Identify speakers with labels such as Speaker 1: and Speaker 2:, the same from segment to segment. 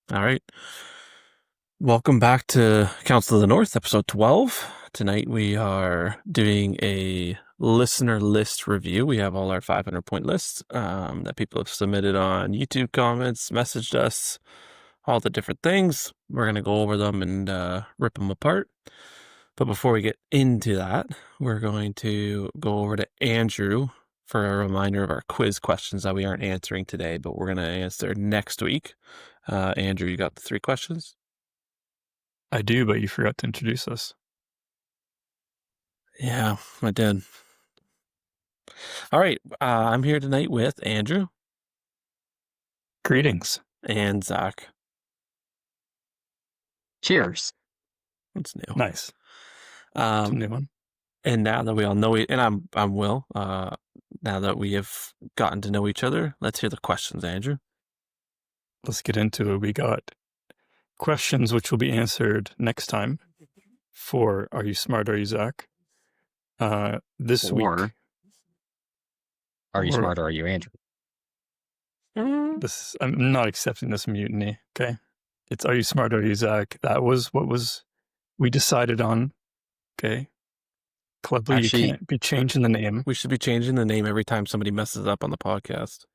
Speaker 1: All right. Welcome back to Council of the North, episode 12. Tonight we are doing a listener list review. We have all our 500-point lists that people have submitted on YouTube comments, messaged us, all the different things. We're going to go over them and rip them apart. But before we get into that, we're going to go over to Andrew for a reminder of our quiz questions that we aren't answering today, but we're going to answer next week. Andrew, you got the 3 questions?
Speaker 2: I do, but you forgot to introduce us.
Speaker 1: Yeah, I did. All right, I'm here tonight with Andrew
Speaker 2: Greetings.
Speaker 1: and Zach.
Speaker 3: Cheers.
Speaker 1: That's new.
Speaker 2: Nice. It's a new one.
Speaker 1: And now that we all know and I'm Will. Now that we have gotten to know each other, let's hear the questions, Andrew.
Speaker 2: Let's get into it. We got questions which will be answered next time for Are You Smart, Are You Zach? This week.
Speaker 3: Are you smart or are you Andrew?
Speaker 2: I'm not accepting this mutiny, okay? It's Are You Smart, Are You Zach? That was what we decided on, okay? Clubly, you can't be changing the name.
Speaker 1: We should be changing the name every time somebody messes up on the podcast.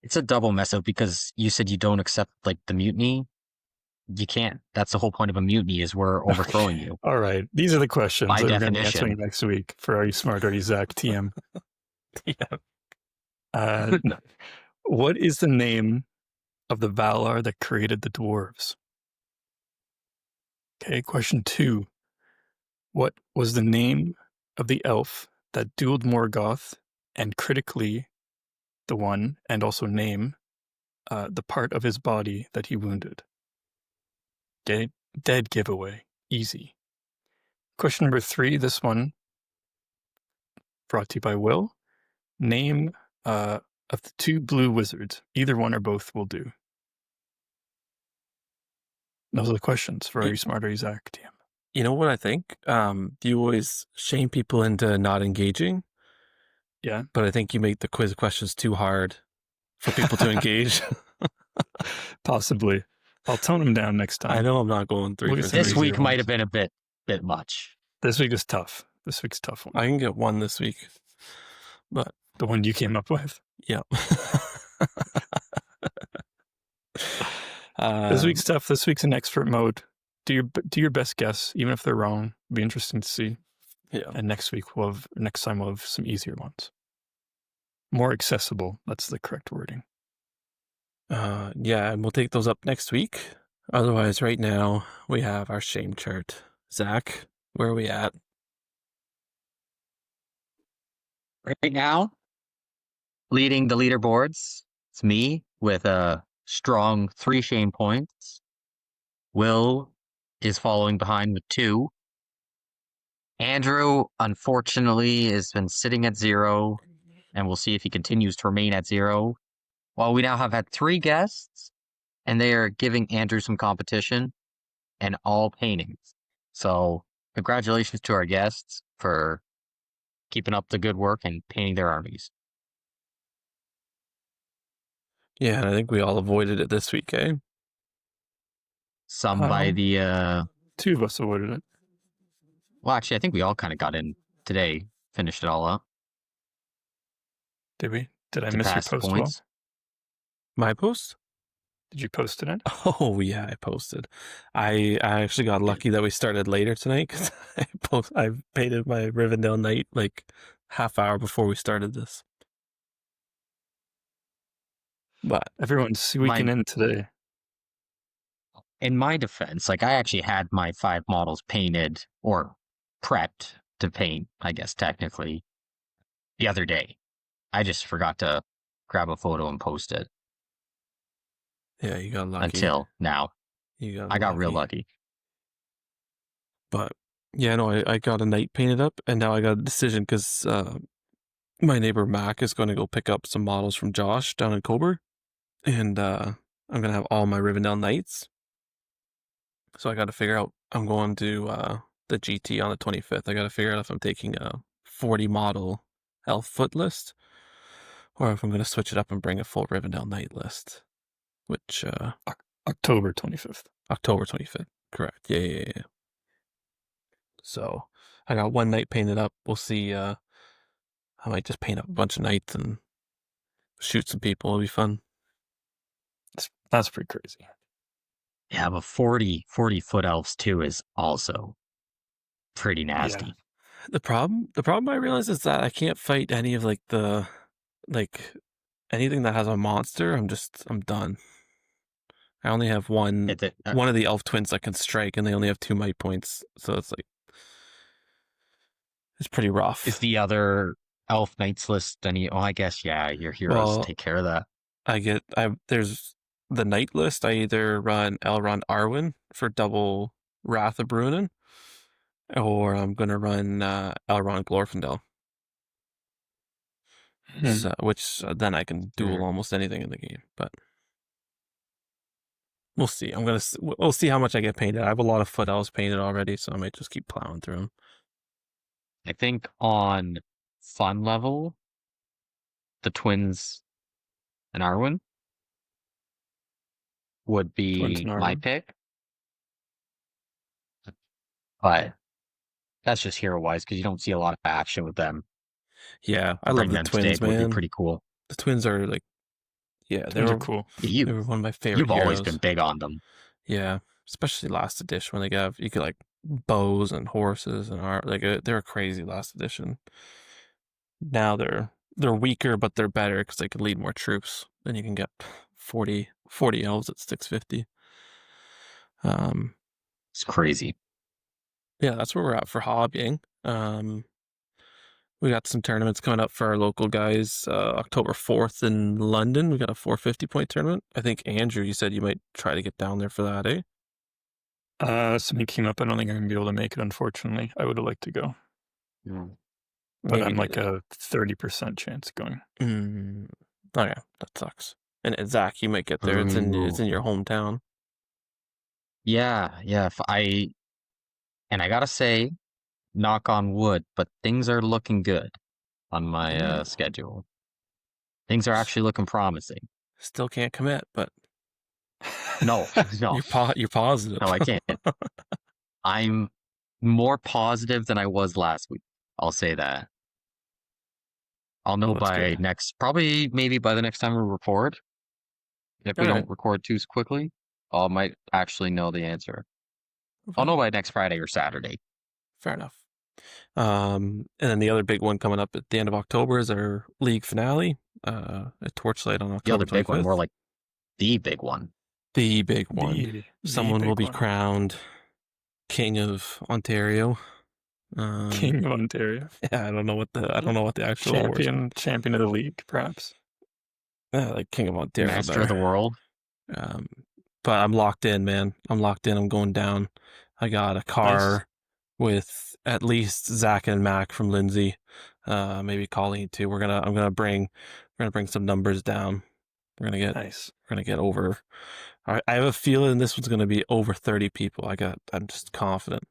Speaker 3: It's a double mess up because you said you don't accept the mutiny. You can't. That's the whole point of a mutiny is we're overthrowing you.
Speaker 2: All right. These are the questions
Speaker 3: By
Speaker 2: that we're
Speaker 3: definition.
Speaker 2: going to be answering next week for Are You Smart, Are You Zach? TM.
Speaker 1: Yeah.
Speaker 2: What is the name of the Valar that created the dwarves? Okay, question 2. What was the name of the elf that dueled Morgoth and critically the one and also name the part of his body that he wounded? Dead giveaway. Easy. Question number 3, this one brought to you by Will. Name of the 2 blue wizards. Either one or both will do. Those are the questions for Are You Smart, Are You Zach? TM.
Speaker 1: You know what I think? You always shame people into not engaging.
Speaker 2: Yeah.
Speaker 1: But I think you make the quiz questions too hard for people to engage.
Speaker 2: Possibly. I'll tone them down next time.
Speaker 1: I know I'm not going 3 for 3.
Speaker 3: This week might have been a bit much.
Speaker 2: This week is tough. This week's a tough one.
Speaker 1: I can get 1 this week. But
Speaker 2: the one you came up with?
Speaker 1: Yeah.
Speaker 2: This week's tough. This week's in expert mode. Do your best guess, even if they're wrong. It'll be interesting to see.
Speaker 1: Yeah.
Speaker 2: And next time we'll have some easier ones. More accessible. That's the correct wording.
Speaker 1: Yeah, and we'll take those up next week. Otherwise, right now, we have our shame chart. Zach, where are we at?
Speaker 3: Right now, leading the leaderboards, it's me with a strong 3 shame points. Will is following behind with 2. Andrew, unfortunately, has been sitting at 0, and we'll see if he continues to remain at 0. While we now have had 3 guests, and they are giving Andrew some competition, and all paintings. So, congratulations to our guests for keeping up the good work and painting their armies.
Speaker 1: Yeah, and I think we all avoided it this week, eh?
Speaker 3: Some by the...
Speaker 2: 2 of us avoided it.
Speaker 3: Well, actually, I think we all kind of got in today, finished it all up.
Speaker 2: Did we? Did I miss your post, Will?
Speaker 1: My post?
Speaker 2: Did you post it in?
Speaker 1: Oh, yeah, I posted. I actually got lucky that we started later tonight because I painted my Rivendell Knight half hour before we started this. But
Speaker 2: everyone's squeaking in today.
Speaker 3: In my defense, I actually had my 5 models painted or prepped to paint, I guess, technically, the other day. I just forgot to grab a photo and post it.
Speaker 1: Yeah, you got lucky.
Speaker 3: Until now. I got real lucky.
Speaker 1: But, yeah, no, I got a Knight painted up, and now I got a decision because my neighbor Mac is going to go pick up some models from Josh down in Coburg, and I'm going to have all my Rivendell Knights. So I got to figure out, I'm going to the GT on the 25th. I got to figure out if I'm taking a 40 model elf foot list, or if I'm going to switch it up and bring a full Rivendell Knight list, which...
Speaker 2: October 25th.
Speaker 1: October 25th. Correct. Yeah. So I got one night painted up. We'll see. I might just paint up a bunch of nights and shoot some people. It'll be fun.
Speaker 2: That's pretty crazy.
Speaker 3: Yeah, but 40-foot elves too is also pretty nasty.
Speaker 2: Yeah.
Speaker 1: The problem I realize is that I can't fight any of like anything that has a monster. I'm done. I only have one of the elf twins that can strike, and they only have 2 might points, so it's pretty rough.
Speaker 3: Is the other elf knights list any? Oh, I guess your heroes take care of that.
Speaker 1: There's the knight list. I either run Elrond Arwen for double Wrath of Bruinen, or I'm gonna run Elrond Glorfindel. So, which then I can duel almost anything in the game, but we'll see. We'll see how much I get painted. I have a lot of foot elves painted already, so I might just keep plowing through them.
Speaker 3: I think on fun level, the twins and Arwen would be my pick, but that's just hero wise because you don't see a lot of action with them.
Speaker 1: Yeah, I love the twins, man.
Speaker 3: Would be pretty cool.
Speaker 1: The twins are
Speaker 2: they're cool.
Speaker 1: They were one of my favorite.
Speaker 3: You've always been big on them.
Speaker 1: Yeah, especially last edition when you could like bows and horses and they were crazy last edition. Now they're weaker, but they're better because they can lead more troops. Then you can get 40 elves at 650.
Speaker 3: It's crazy.
Speaker 1: Yeah, that's where we're at for hobbying. We got some tournaments coming up for our local guys. October 4th in London, we got a 450-point tournament. I think, Andrew, you said you might try to get down there for that, eh?
Speaker 2: Something came up. I don't think I'm going to be able to make it, unfortunately. I would have liked to go.
Speaker 3: Yeah.
Speaker 2: But I'm like a 30% chance going.
Speaker 1: Oh, yeah, that sucks. And Zach, you might get there. It's in your hometown.
Speaker 3: Yeah. And I gotta say, knock on wood, but things are looking good on my schedule. Things are actually looking promising.
Speaker 1: Still can't commit, but
Speaker 3: no.
Speaker 1: You're positive.
Speaker 3: No, I can't. I'm more positive than I was last week. I'll say that. I'll know maybe by the next time we record. If we don't record too quickly, I might actually know the answer. Okay. I'll know by next Friday or Saturday.
Speaker 1: Fair enough. And then the other big one coming up at the end of October is our league finale, at Torchlight on October 25th.
Speaker 3: The other big one, more like the big one.
Speaker 1: The big one. Someone will be crowned King of Ontario.
Speaker 2: King of Ontario.
Speaker 1: Yeah, I don't know what the actual
Speaker 2: champion of the league, perhaps.
Speaker 1: Like King of Ontario,
Speaker 3: Master of the world.
Speaker 1: But I'm locked in, man. I'm locked in. I'm going down. I got a car with at least Zach and Mac from Lindsay, maybe Colleen too. I'm gonna bring some numbers down. We're gonna get over. I have a feeling this one's gonna be over 30 people. I'm just confident.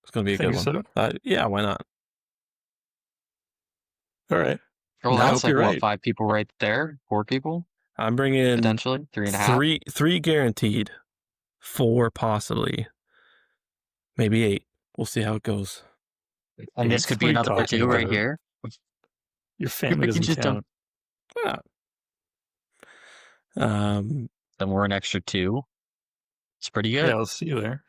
Speaker 1: It's gonna be a good one.
Speaker 2: So?
Speaker 1: Yeah, why not?
Speaker 2: All right.
Speaker 3: Well, that's like what, 5 people right there? 4 people?
Speaker 1: I'm bringing
Speaker 3: potentially 3.5.
Speaker 1: 3 guaranteed. 4 possibly. Maybe 8. We'll see how it goes.
Speaker 3: And this could be another 2 right here.
Speaker 2: Your family doesn't count.
Speaker 1: Yeah.
Speaker 3: Then we're an extra 2. It's pretty good.
Speaker 2: Yeah, I'll see you there.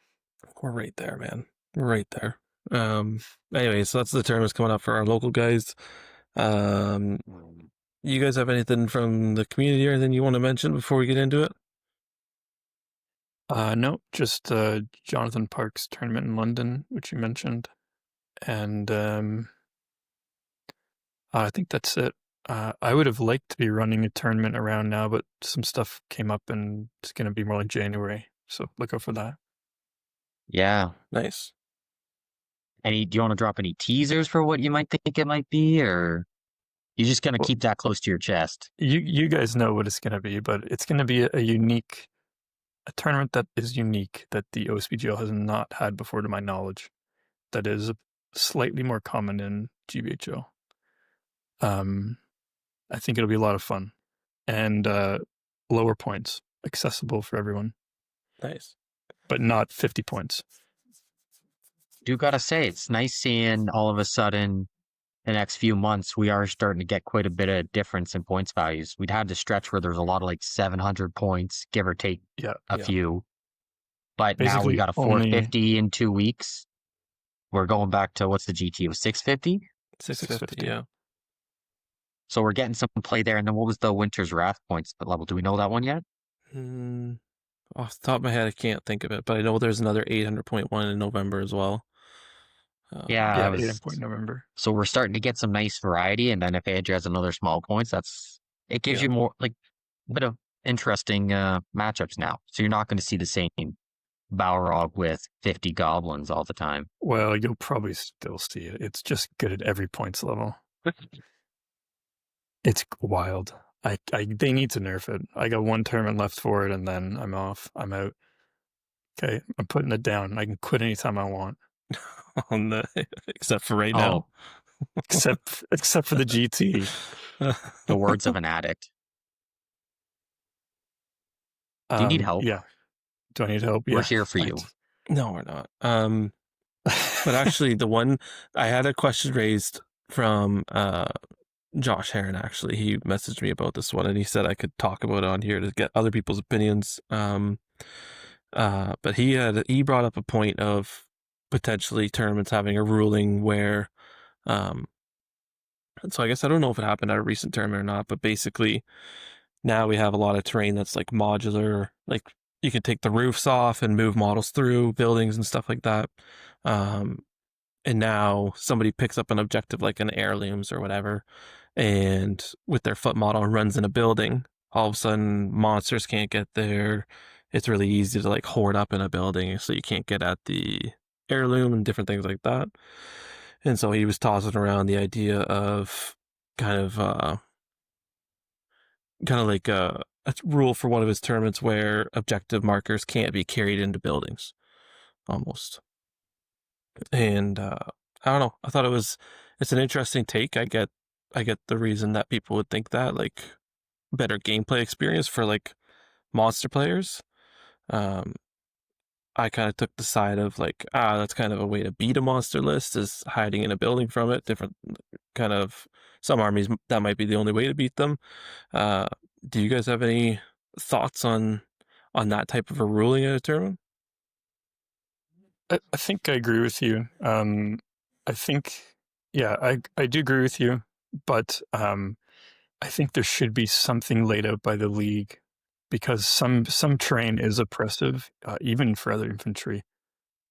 Speaker 1: We're right there, man. We're right there. Anyway, so that's the tournaments coming up for our local guys. You guys have anything from the community or anything you want to mention before we get into it?
Speaker 2: No, just Jonathan Park's tournament in London, which you mentioned. And I think that's it. I would have liked to be running a tournament around now, but some stuff came up and it's going to be more like January. So look out for that.
Speaker 3: Yeah.
Speaker 1: Nice.
Speaker 3: Do you want to drop any teasers for what you might think it might be, or you're just going to keep that close to your chest?
Speaker 2: You guys know what it's going to be, but it's going to be a tournament that is unique, that the OSBGL has not had before, to my knowledge, that is slightly more common in GBHO. I think it'll be a lot of fun and lower points, accessible for everyone.
Speaker 1: Nice.
Speaker 2: but not 50 points.
Speaker 3: Do gotta say, it's nice seeing all of a sudden the next few months we are starting to get quite a bit of difference in points values. We'd had the stretch where there's a lot of like 700 points, give or take
Speaker 2: Yeah.
Speaker 3: a few. But now we
Speaker 2: Basically
Speaker 3: got a
Speaker 2: only
Speaker 3: 450 in 2 weeks. We're going back to what's the GT? It was 650?
Speaker 1: 650, yeah.
Speaker 3: So we're getting some play there. And then what was the Winter's Wrath points level? Do we know that one yet?
Speaker 1: Off the top of my head, I can't think of it, but I know there's another 800.1 in November as well.
Speaker 3: Yeah,
Speaker 2: yeah,
Speaker 3: I was.
Speaker 2: 8 point November.
Speaker 3: So we're starting to get some nice variety. And then if Andrew has another small points, it gives you more like a bit of interesting matchups now. So you're not going to see the same Balrog with 50 goblins all the time.
Speaker 2: Well, you'll probably still see it. It's just good at every points level. It's wild. They need to nerf it. I got one tournament left for it, and then I'm off. I'm out. Okay, I'm putting it down. I can quit anytime I want.
Speaker 1: Except for right now.
Speaker 2: Except for the GT.
Speaker 3: The words of an addict. Do you need help?
Speaker 2: Yeah. Do I need help?
Speaker 3: We're here for you.
Speaker 1: No, we're not. But actually, the one I had a question raised from Josh Heron. Actually, he messaged me about this one, and he said I could talk about it on here to get other people's opinions. But he brought up a point of potentially tournaments having a ruling where, so I guess I don't know if it happened at a recent tournament or not, but basically now we have a lot of terrain that's like modular, like you can take the roofs off and move models through buildings and stuff like that. And now somebody picks up an objective like an heirlooms or whatever, and with their foot model runs in a building, all of a sudden monsters can't get there. It's really easy to like hoard up in a building, so you can't get at the heirloom and different things like that. And so he was tossing around the idea of kind of like a rule for one of his tournaments where objective markers can't be carried into buildings, almost. And I don't know. I thought it's an interesting take. I get the reason that people would think that, like, better gameplay experience for like monster players. I kind of took the side of like, that's kind of a way to beat a monster list, is hiding in a building from it. Different kind of, some armies that might be the only way to beat them. Do you guys have any thoughts on that type of a ruling at a tournament?
Speaker 2: I think I agree with you. I think, yeah, I do agree with you, but I think there should be something laid out by the league, because some terrain is oppressive, even for other infantry.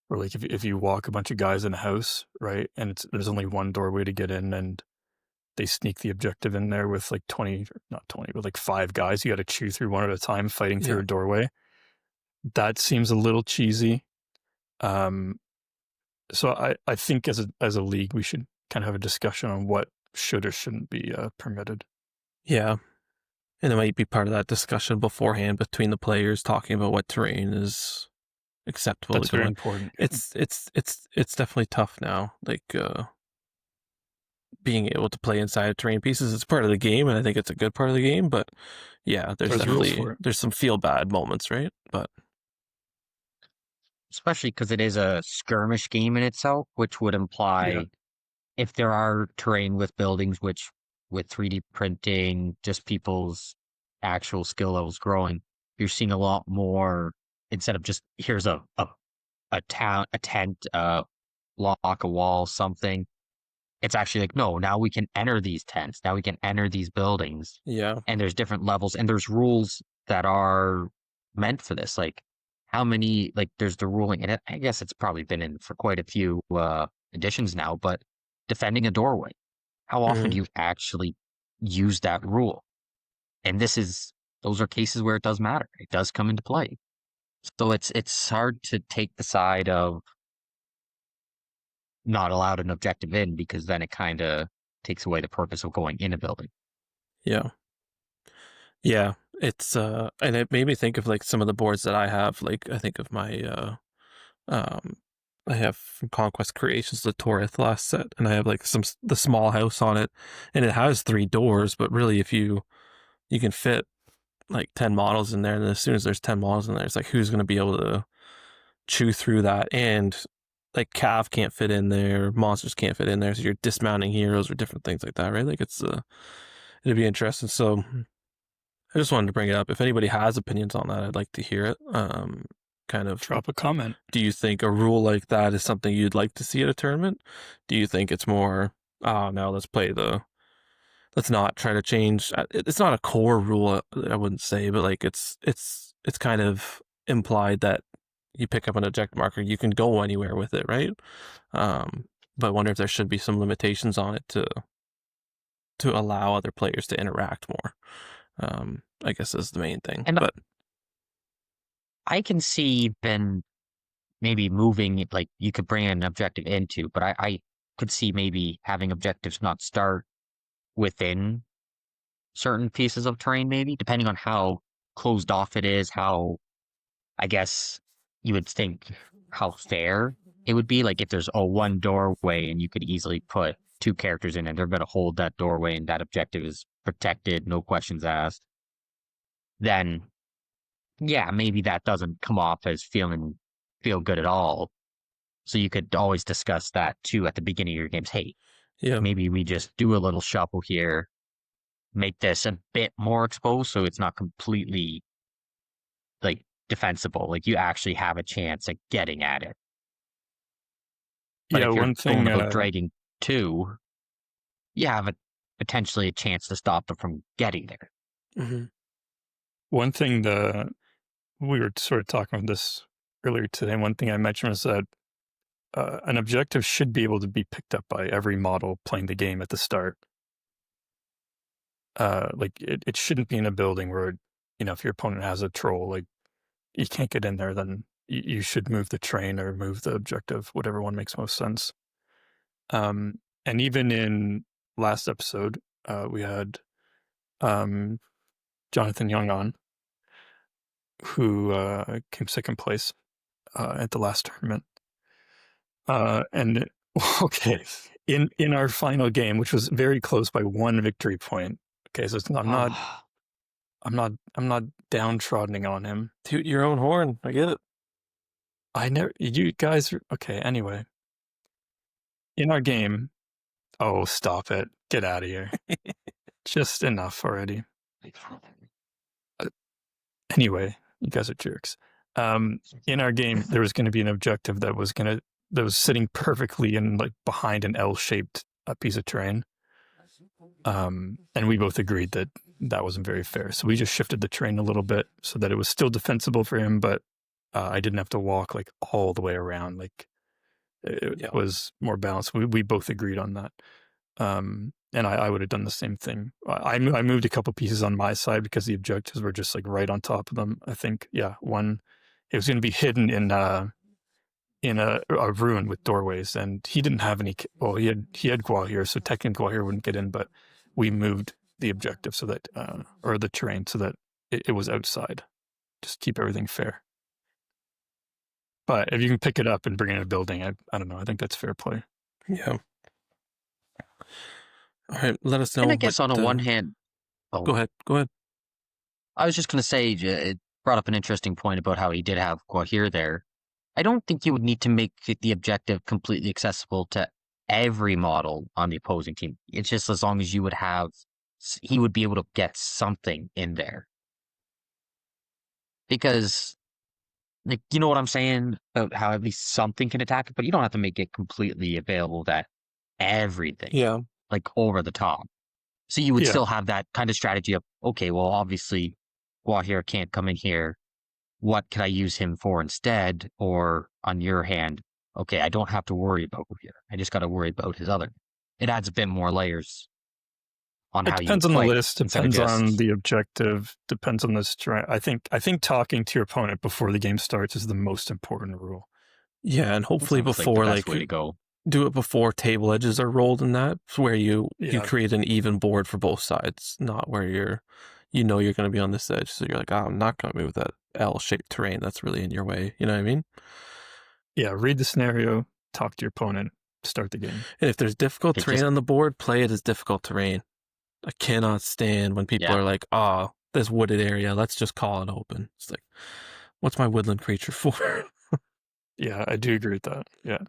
Speaker 2: Or like if you walk a bunch of guys in a house, right, and there's only one doorway to get in, and they sneak the objective in there with like 20, not 20, but like 5 guys. You got to chew through one at a time, fighting through a doorway. That seems a little cheesy. So I think as a league, we should kind of have a discussion on what should or shouldn't be permitted.
Speaker 1: Yeah. And it might be part of that discussion beforehand between the players, talking about what terrain is acceptable.
Speaker 2: That's very important.
Speaker 1: It's definitely tough now. Like being able to play inside of terrain pieces is part of the game, and I think it's a good part of the game. But yeah, there's some feel bad moments, right? But
Speaker 3: especially because it is a skirmish game in itself, which would imply if there are terrain with buildings, which with 3D printing, just people's actual skill levels growing, you're seeing a lot more, instead of just here's a tent, block, a wall, something. It's actually like, no, now we can enter these tents. Now we can enter these buildings.
Speaker 1: Yeah.
Speaker 3: And there's different levels, and there's rules that are meant for this. Like how many, like there's the ruling, and I guess it's probably been in for quite a few editions now, but defending a doorway. How often do you actually use that rule? And those are cases where it does matter. It does come into play. So it's hard to take the side of not allowed an objective in, because then it kind of takes away the purpose of going in a building.
Speaker 1: Yeah. Yeah. It's and it made me think of like some of the boards that I have. Like I think of my I have from Conquest Creations the Torith last set, and I have like the small house on it, and it has 3 doors, but really if you can fit like 10 models in there, and as soon as there's 10 models in there, it's like who's going to be able to chew through that? And like Cav can't fit in there, monsters can't fit in there, so you're dismounting heroes or different things like that, right? Like it'd be interesting. So I just wanted to bring it up. If anybody has opinions on that, I'd like to hear it. Kind of
Speaker 2: Drop a comment.
Speaker 1: Do you think a rule like that is something you'd like to see at a tournament? Do you think it's more, oh no, let's not try to change. It's not a core rule, I wouldn't say, but like it's kind of implied that you pick up an objective marker, you can go anywhere with it, right? But I wonder if there should be some limitations on it to allow other players to interact more. I guess is the main thing.
Speaker 3: And
Speaker 1: but
Speaker 3: I can see Ben maybe moving, like you could bring an objective into, but I could see maybe having objectives not start within certain pieces of terrain, maybe, depending on how closed off it is, how, I guess, you would think how fair it would be. Like if there's one doorway and you could easily put 2 characters in and they're going to hold that doorway and that objective is protected, no questions asked, then yeah, maybe that doesn't come off as feel good at all. So you could always discuss that too at the beginning of your games. Hey,
Speaker 1: yeah,
Speaker 3: maybe we just do a little shuffle here, make this a bit more exposed so it's not completely like defensible. Like you actually have a chance at getting at it. But
Speaker 2: Yeah,
Speaker 3: if you're
Speaker 2: one thing.
Speaker 3: going about dragging 2, you have potentially a chance to stop them from getting there.
Speaker 1: mm-hmm.
Speaker 2: One thing we were sort of talking about this earlier today. One thing I mentioned was that an objective should be able to be picked up by every model playing the game at the start. Like it shouldn't be in a building where, if your opponent has a troll, like you can't get in there, then you should move the train or move the objective, whatever one makes most sense. And even in last episode, we had Jonathan Young on, who came second place at the last tournament. And okay, in our final game, which was very close by 1 victory point. Okay, so I'm not downtroddening on him.
Speaker 1: Toot your own horn. I get it.
Speaker 2: You guys are okay. Anyway, in our game, oh, stop it. Get out of here. Just enough already. Anyway, you guys are jerks. In our game, there was going to be an objective that was sitting perfectly in like behind an L-shaped piece of terrain. And we both agreed that wasn't very fair. So we just shifted the terrain a little bit so that it was still defensible for him, but I didn't have to walk like all the way around. Like it was more balanced. We both agreed on that. And I would have done the same thing. I moved a couple pieces on my side because the objectives were just like right on top of them. I think, one, it was going to be hidden in a ruin with doorways, and he didn't have any. Well, he had Gwahir, so technically Gwahir wouldn't get in, but we moved the objective so that, or the terrain so that it was outside. Just keep everything fair. But if you can pick it up and bring it in a building, I don't know. I think that's fair play.
Speaker 1: Yeah. All right, let us know.
Speaker 3: And I guess on the one hand,
Speaker 1: go ahead.
Speaker 3: I was just going to say, it brought up an interesting point about how he did have Gwahir there. I don't think you would need to make the objective completely accessible to every model on the opposing team. It's just as long as you would have, he would be able to get something in there. Because, like, you know what I'm saying about how at least something can attack it, but you don't have to make it completely available that everything.
Speaker 1: Yeah.
Speaker 3: Like over the top. So you would still have that kind of strategy of, okay, well, obviously, Gwahir can't come in here. What can I use him for instead? Or on your hand, okay, I don't have to worry about Gwahir. I just got to worry about his other. It adds a bit more layers on how you play. It
Speaker 2: depends on the list, depends on the objective, depends on the strength. I think talking to your opponent before the game starts is the most important rule.
Speaker 1: Yeah, and hopefully before
Speaker 3: like way to go.
Speaker 1: Do it before table edges are rolled in that, where you create an even board for both sides, not where you're going to be on this edge. So you're like, oh, I'm not going to move that L-shaped terrain that's really in your way. You know what I mean?
Speaker 2: Yeah, read the scenario, talk to your opponent, start the game.
Speaker 1: And if there's difficult terrain on the board, play it as difficult terrain. I cannot stand when people are like, oh, this wooded area. Let's just call it open. It's like, what's my woodland creature for?
Speaker 2: Yeah, I do agree with that. Yeah.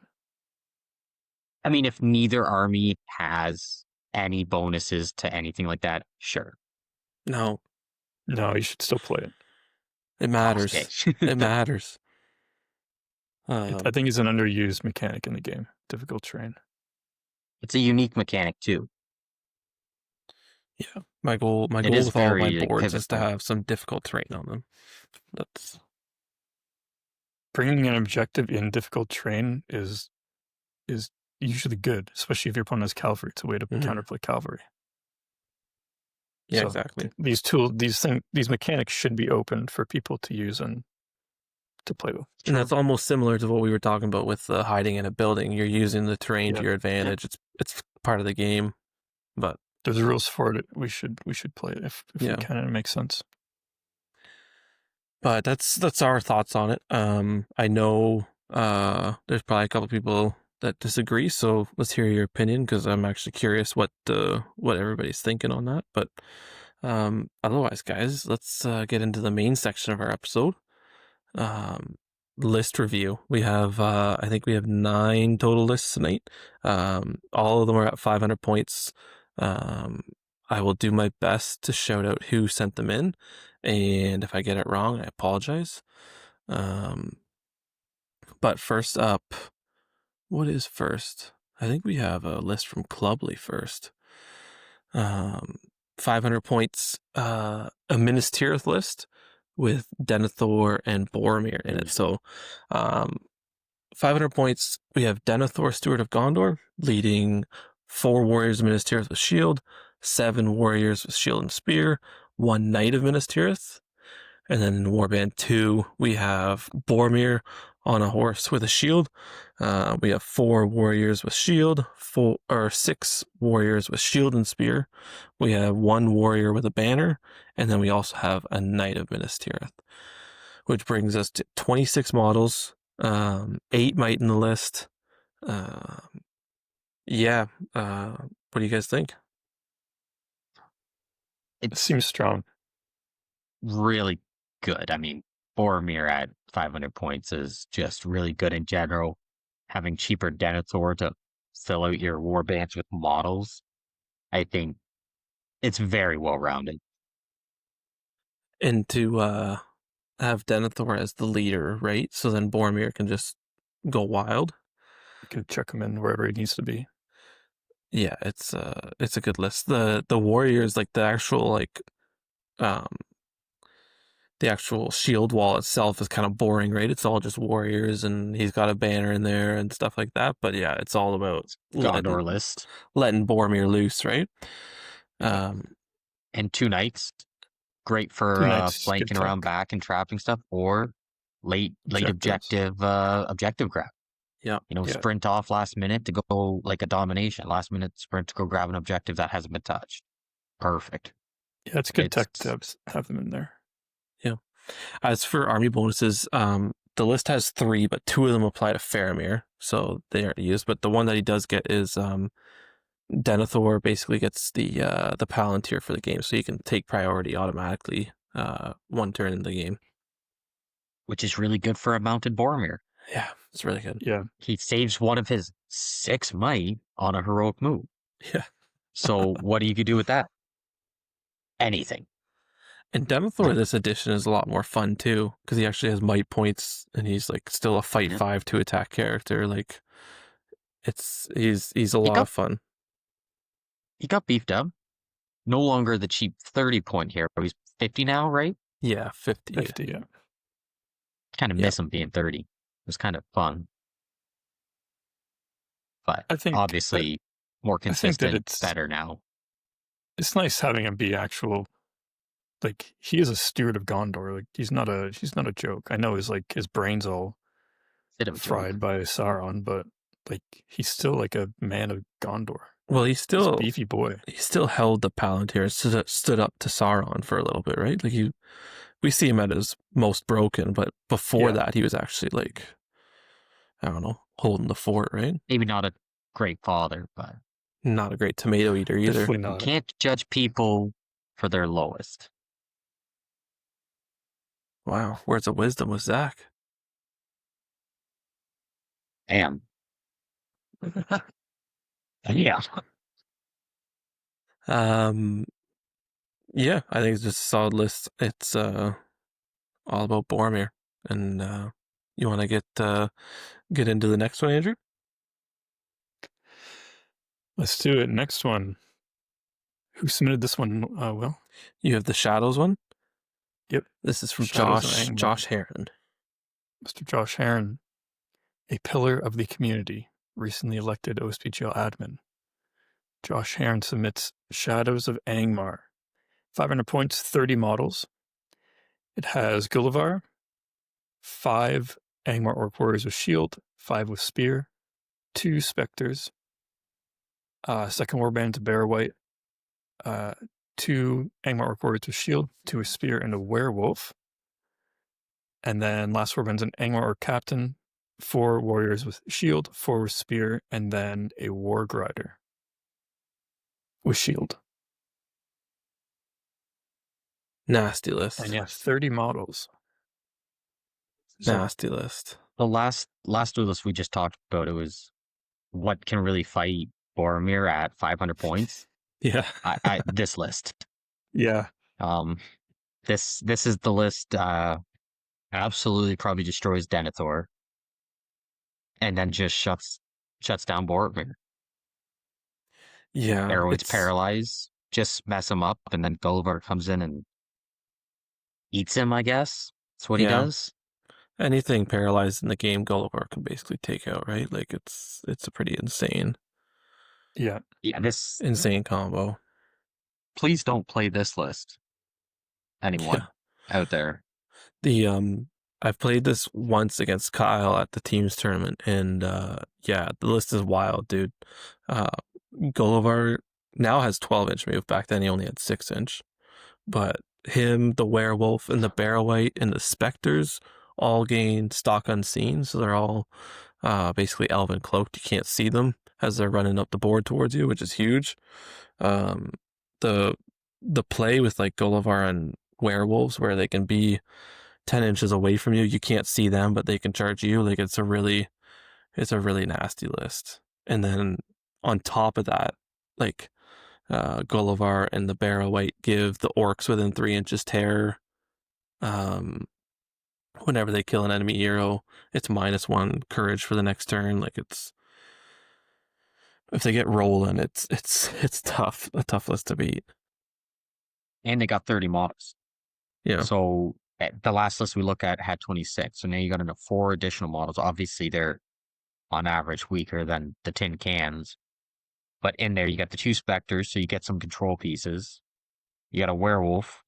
Speaker 3: I mean, if neither army has any bonuses to anything like that, sure.
Speaker 1: No,
Speaker 2: No, you should still play it.
Speaker 1: it
Speaker 3: Okay.
Speaker 1: matters. It matters.
Speaker 2: I think it's an underused mechanic in the game. Difficult terrain.
Speaker 3: It's a unique mechanic too.
Speaker 1: Yeah, my goal
Speaker 3: It is
Speaker 1: with all my
Speaker 3: very
Speaker 1: boards is to
Speaker 3: pivotal.
Speaker 1: have some difficult terrain on them. That's
Speaker 2: Bringing an objective in difficult terrain is usually good, especially if your opponent has cavalry. It's a way to counterplay cavalry.
Speaker 1: yeah,
Speaker 2: So
Speaker 1: exactly.
Speaker 2: these mechanics should be open for people to use and to play with.
Speaker 1: And that's almost similar to what we were talking about with hiding in a building. You're using the terrain to your advantage. It's part of the game, but
Speaker 2: there's rules for it. We should play it if we can. It makes sense.
Speaker 1: But that's our thoughts on it. I know there's probably a couple people that disagree, so let's hear your opinion because I'm actually curious what everybody's thinking on that. But otherwise, guys, let's get into the main section of our episode. List review. We have I think we have 9 total lists tonight. All of them are at 500 points. I will do my best to shout out who sent them in, and if I get it wrong, I apologize. But first up, what is first? I think we have a list from Clubly first. 500 points, a Minas Tirith list with Denethor and Boromir in it. So 500 points, we have Denethor, Steward of Gondor, leading 4 warriors of Minas Tirith with shield, 7 warriors with shield and spear, 1 knight of Minas Tirith. And then in Warband 2, we have Boromir on a horse with a shield. We have 4 warriors with shield, 6 warriors with shield and spear. We have 1 warrior with a banner, and then we also have a knight of Minas Tirith, which brings us to 26 models, 8 might in the list. What do you guys think?
Speaker 2: It seems strong.
Speaker 3: Really good. I mean, Boromir at 500 points is just really good in general. Having cheaper Denethor to fill out your warbands with models, I think it's very well rounded.
Speaker 1: And to have Denethor as the leader, right? So then Boromir can just go wild.
Speaker 2: You can chuck him in wherever he needs to be.
Speaker 1: Yeah, it's a good list. The warriors, like the actual shield wall itself is kind of boring, right? It's all just warriors, and he's got a banner in there and stuff like that. But yeah, it's all about
Speaker 3: Gondor list.
Speaker 1: letting Boromir loose, right?
Speaker 3: And 2 knights, great for flanking around back and trapping stuff, or late objective grab.
Speaker 1: Yeah,
Speaker 3: sprint off last minute to go like a domination. Last minute sprint to go grab an objective that hasn't been touched. Perfect.
Speaker 2: Yeah, it's good tech to have them in there.
Speaker 1: Yeah. As for army bonuses, the list has 3, but 2 of them apply to Faramir, so they aren't used. But the one that he does get is Denethor basically gets the Palantir for the game, so you can take priority automatically 1 turn in the game.
Speaker 3: Which is really good for a mounted Boromir.
Speaker 1: Yeah, it's really good.
Speaker 2: Yeah.
Speaker 3: He saves 1 of his 6 might on a heroic move.
Speaker 1: Yeah.
Speaker 3: So what do you do with that? Anything.
Speaker 1: And Denethor this edition is a lot more fun too, because he actually has might points, and he's like still a fight 5 to attack character. Like he's a lot of fun.
Speaker 3: He got beefed up. No longer the cheap 30 point hero. He's 50 now, right?
Speaker 1: Yeah, 50.
Speaker 2: 50, yeah.
Speaker 3: Kind of miss him being 30. It was kind of fun. But I think obviously more consistent, it's better now.
Speaker 2: It's nice having him be actual. Like, he is a steward of Gondor. Like, he's not a joke. I know his brain's all fried by Sauron, but like he's still like a man of Gondor.
Speaker 1: Well, he's a
Speaker 2: beefy boy.
Speaker 1: He still held the Palantir and stood up to Sauron for a little bit, right? Like we see him at his most broken, but before that, he was actually like, I don't know, holding the fort, right?
Speaker 3: Maybe not a great father, but
Speaker 1: not a great tomato eater either.
Speaker 3: You can't judge people for their lowest.
Speaker 1: Wow. Words of wisdom with Zach.
Speaker 3: Damn. Yeah.
Speaker 1: Yeah, I think it's just a solid list. It's all about Boromir. And you want to get into the next one, Andrew?
Speaker 2: Let's do it. Next one. Who submitted this one, Will?
Speaker 1: You have the Shadows one.
Speaker 2: Yep.
Speaker 1: This is from
Speaker 2: Shadows of
Speaker 1: Josh
Speaker 2: Angmar.
Speaker 1: Heron.
Speaker 2: Mr. Josh Heron, a pillar of the community, recently elected OSPGL admin. Josh Heron submits Shadows of Angmar. 500 points, 30 models. It has Gullivar, 5 Angmar Orc Warriors with Shield, 5 with Spear, 2 Spectres, second Warband to Bear White, 2 Angmar Orc Warriors with Shield, 2 with Spear, and a Werewolf. And then last Warband's an Angmar Orc Captain, 4 Warriors with Shield, 4 with Spear, and then a Warg Rider with Shield.
Speaker 1: Nasty list.
Speaker 2: And yeah, 30 models.
Speaker 1: Nasty list.
Speaker 3: The last list we just talked about, it was what can really fight Boromir at 500 points.
Speaker 1: Yeah.
Speaker 3: This list.
Speaker 2: Yeah.
Speaker 3: This is the list. Absolutely, probably destroys Denethor, and then just shuts down Boromir.
Speaker 1: Yeah.
Speaker 3: Arrowhead's paralyzed, just mess him up, and then Gulliver comes in and eats him. I guess that's what he does.
Speaker 1: Anything paralyzed in the game, Gulliver can basically take out, right? Like it's a pretty insane.
Speaker 2: Yeah.
Speaker 3: Yeah. This
Speaker 1: insane combo.
Speaker 3: Please don't play this list. Anyone out there?
Speaker 1: I've played this once against Kyle at the teams tournament, and yeah, the list is wild, dude. Gulliver now has 12-inch move. Back then he only had 6-inch. But him, the Werewolf, and the Barrow-wight, and the Spectres all gain stock unseen, so they're all basically elven cloaked. You can't see them as they're running up the board towards you, which is huge. The play with like Gulliver and Werewolves, where they can be 10 inches away from you, you can't see them, but they can charge you. Like it's a really nasty list. And then on top of that, like Gulliver and the Barrow-wight give the orcs within 3 inches terror. Whenever they kill an enemy hero, it's -1 courage for the next turn. Like it's, if they get rolling, it's tough, a tough list to beat.
Speaker 3: And they got 30 models.
Speaker 1: Yeah.
Speaker 3: So the last list we look at had 26. So now you got into 4 additional models. Obviously, they're on average weaker than the tin cans. But in there, you got the 2 Spectres, so you get some control pieces. You got a Werewolf,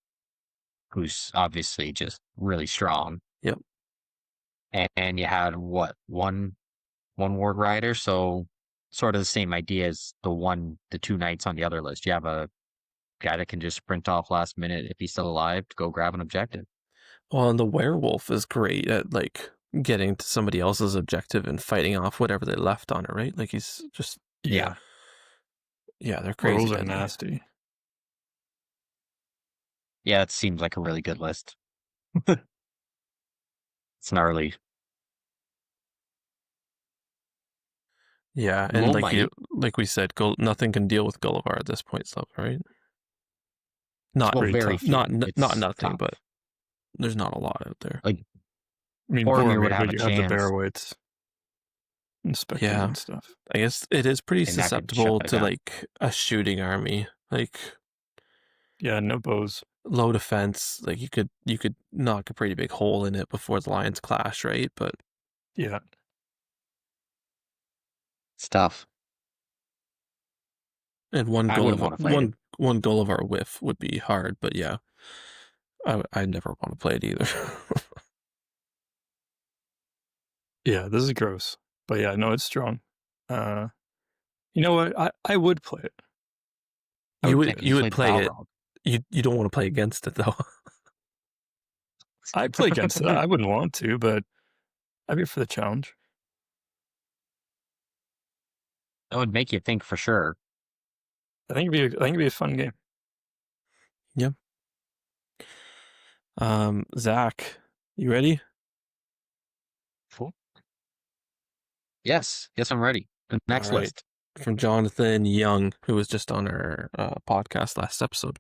Speaker 3: who's obviously just really strong.
Speaker 1: Yep.
Speaker 3: And you had one Warg Rider, so sort of the same idea as the 2 Knights on the other list. You have a guy that can just sprint off last minute if he's still alive to go grab an objective.
Speaker 1: Well, and the Werewolf is great at like getting to somebody else's objective and fighting off whatever they left on it, right? Like he's just
Speaker 2: Yeah,
Speaker 1: they're crazy.
Speaker 2: Rolls are nasty.
Speaker 3: Yeah, it seems like a really good list. It's gnarly.
Speaker 1: Yeah, and like we said, nothing can deal with Gulliver at this point, stuff, right? Not
Speaker 3: very
Speaker 1: tough. Not nothing,
Speaker 3: tough.
Speaker 1: but there's not a lot out there.
Speaker 3: Like,
Speaker 2: I mean,
Speaker 3: Boromir would have a
Speaker 2: you
Speaker 3: chance.
Speaker 2: have the Barrow-wights and Spectres and stuff.
Speaker 1: I guess it is pretty
Speaker 3: And that could
Speaker 1: susceptible
Speaker 3: shut it
Speaker 1: to
Speaker 3: down.
Speaker 1: like a shooting army. Like
Speaker 2: Yeah, no bows.
Speaker 1: low defense, like you could knock a pretty big hole in it before the lines clash, right? But
Speaker 2: Yeah.
Speaker 3: It's tough.
Speaker 1: and one
Speaker 3: I wouldn't wanna play it.
Speaker 1: one Gulliver whiff would be hard, but yeah, I never want to play it either.
Speaker 2: Yeah, this is gross. But yeah, no, it's strong. You know what? I would play it.
Speaker 1: You would play it. You don't want to play against it though.
Speaker 2: I'd play against it. I wouldn't want to, but I'd be up for the challenge.
Speaker 3: That would make you think for sure.
Speaker 2: I think it'd be a fun game.
Speaker 1: Zach, You ready?
Speaker 3: Cool. Yes, I'm ready. The next
Speaker 1: All right.
Speaker 3: list.
Speaker 1: From Jonathan Young, who was just on our podcast last episode.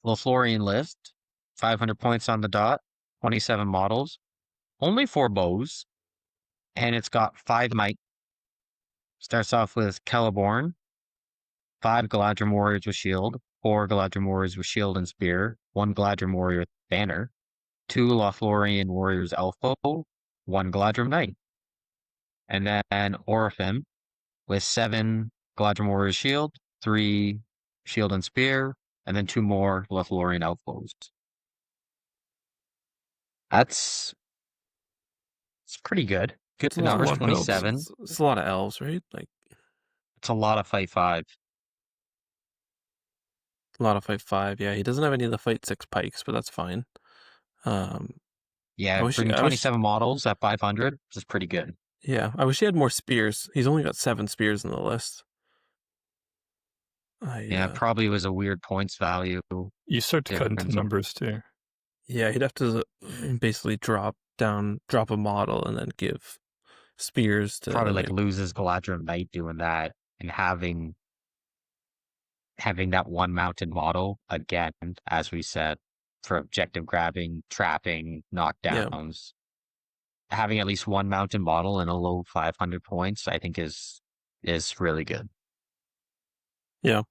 Speaker 3: Lothlorien list. 500 points on the dot. 27 models. Only 4 bows. And it's got 5 might. Starts off with Celeborn. 5 Galadrim warriors with shield. 4 Galadrim warriors with shield and spear. 1 Galadrim warrior with banner. 2 Lothlorien warriors elf bow. 1 Galadrim knight. And then Orphan with 7 Galadrim warriors shield. 3 shield and spear. And then 2 more Lothlorien elf bows. It's pretty good. Good
Speaker 1: It's a
Speaker 3: numbers,
Speaker 1: lot of elves.
Speaker 3: 27.
Speaker 1: It's a lot of elves, right? Like
Speaker 3: It's a lot of fight 5.
Speaker 1: a lot of fight 5. Yeah, he doesn't have any of the fight 6 pikes, but that's fine.
Speaker 3: Yeah,
Speaker 1: I wish.
Speaker 3: bringing 27 models at 500 is pretty good.
Speaker 1: Yeah, I wish he had more spears. He's only got 7 spears in the list.
Speaker 3: Yeah, probably was a weird points value.
Speaker 2: You start to cut into
Speaker 3: difference.
Speaker 2: numbers too.
Speaker 1: Yeah, he'd have to basically drop a model and then give spears to
Speaker 3: Probably like loses Galadrim Knight doing that and having that one mounted model again, as we said, for objective grabbing, trapping, knockdowns. Having at least one mounted model and a low 500 points, I think is really good.
Speaker 1: Yeah.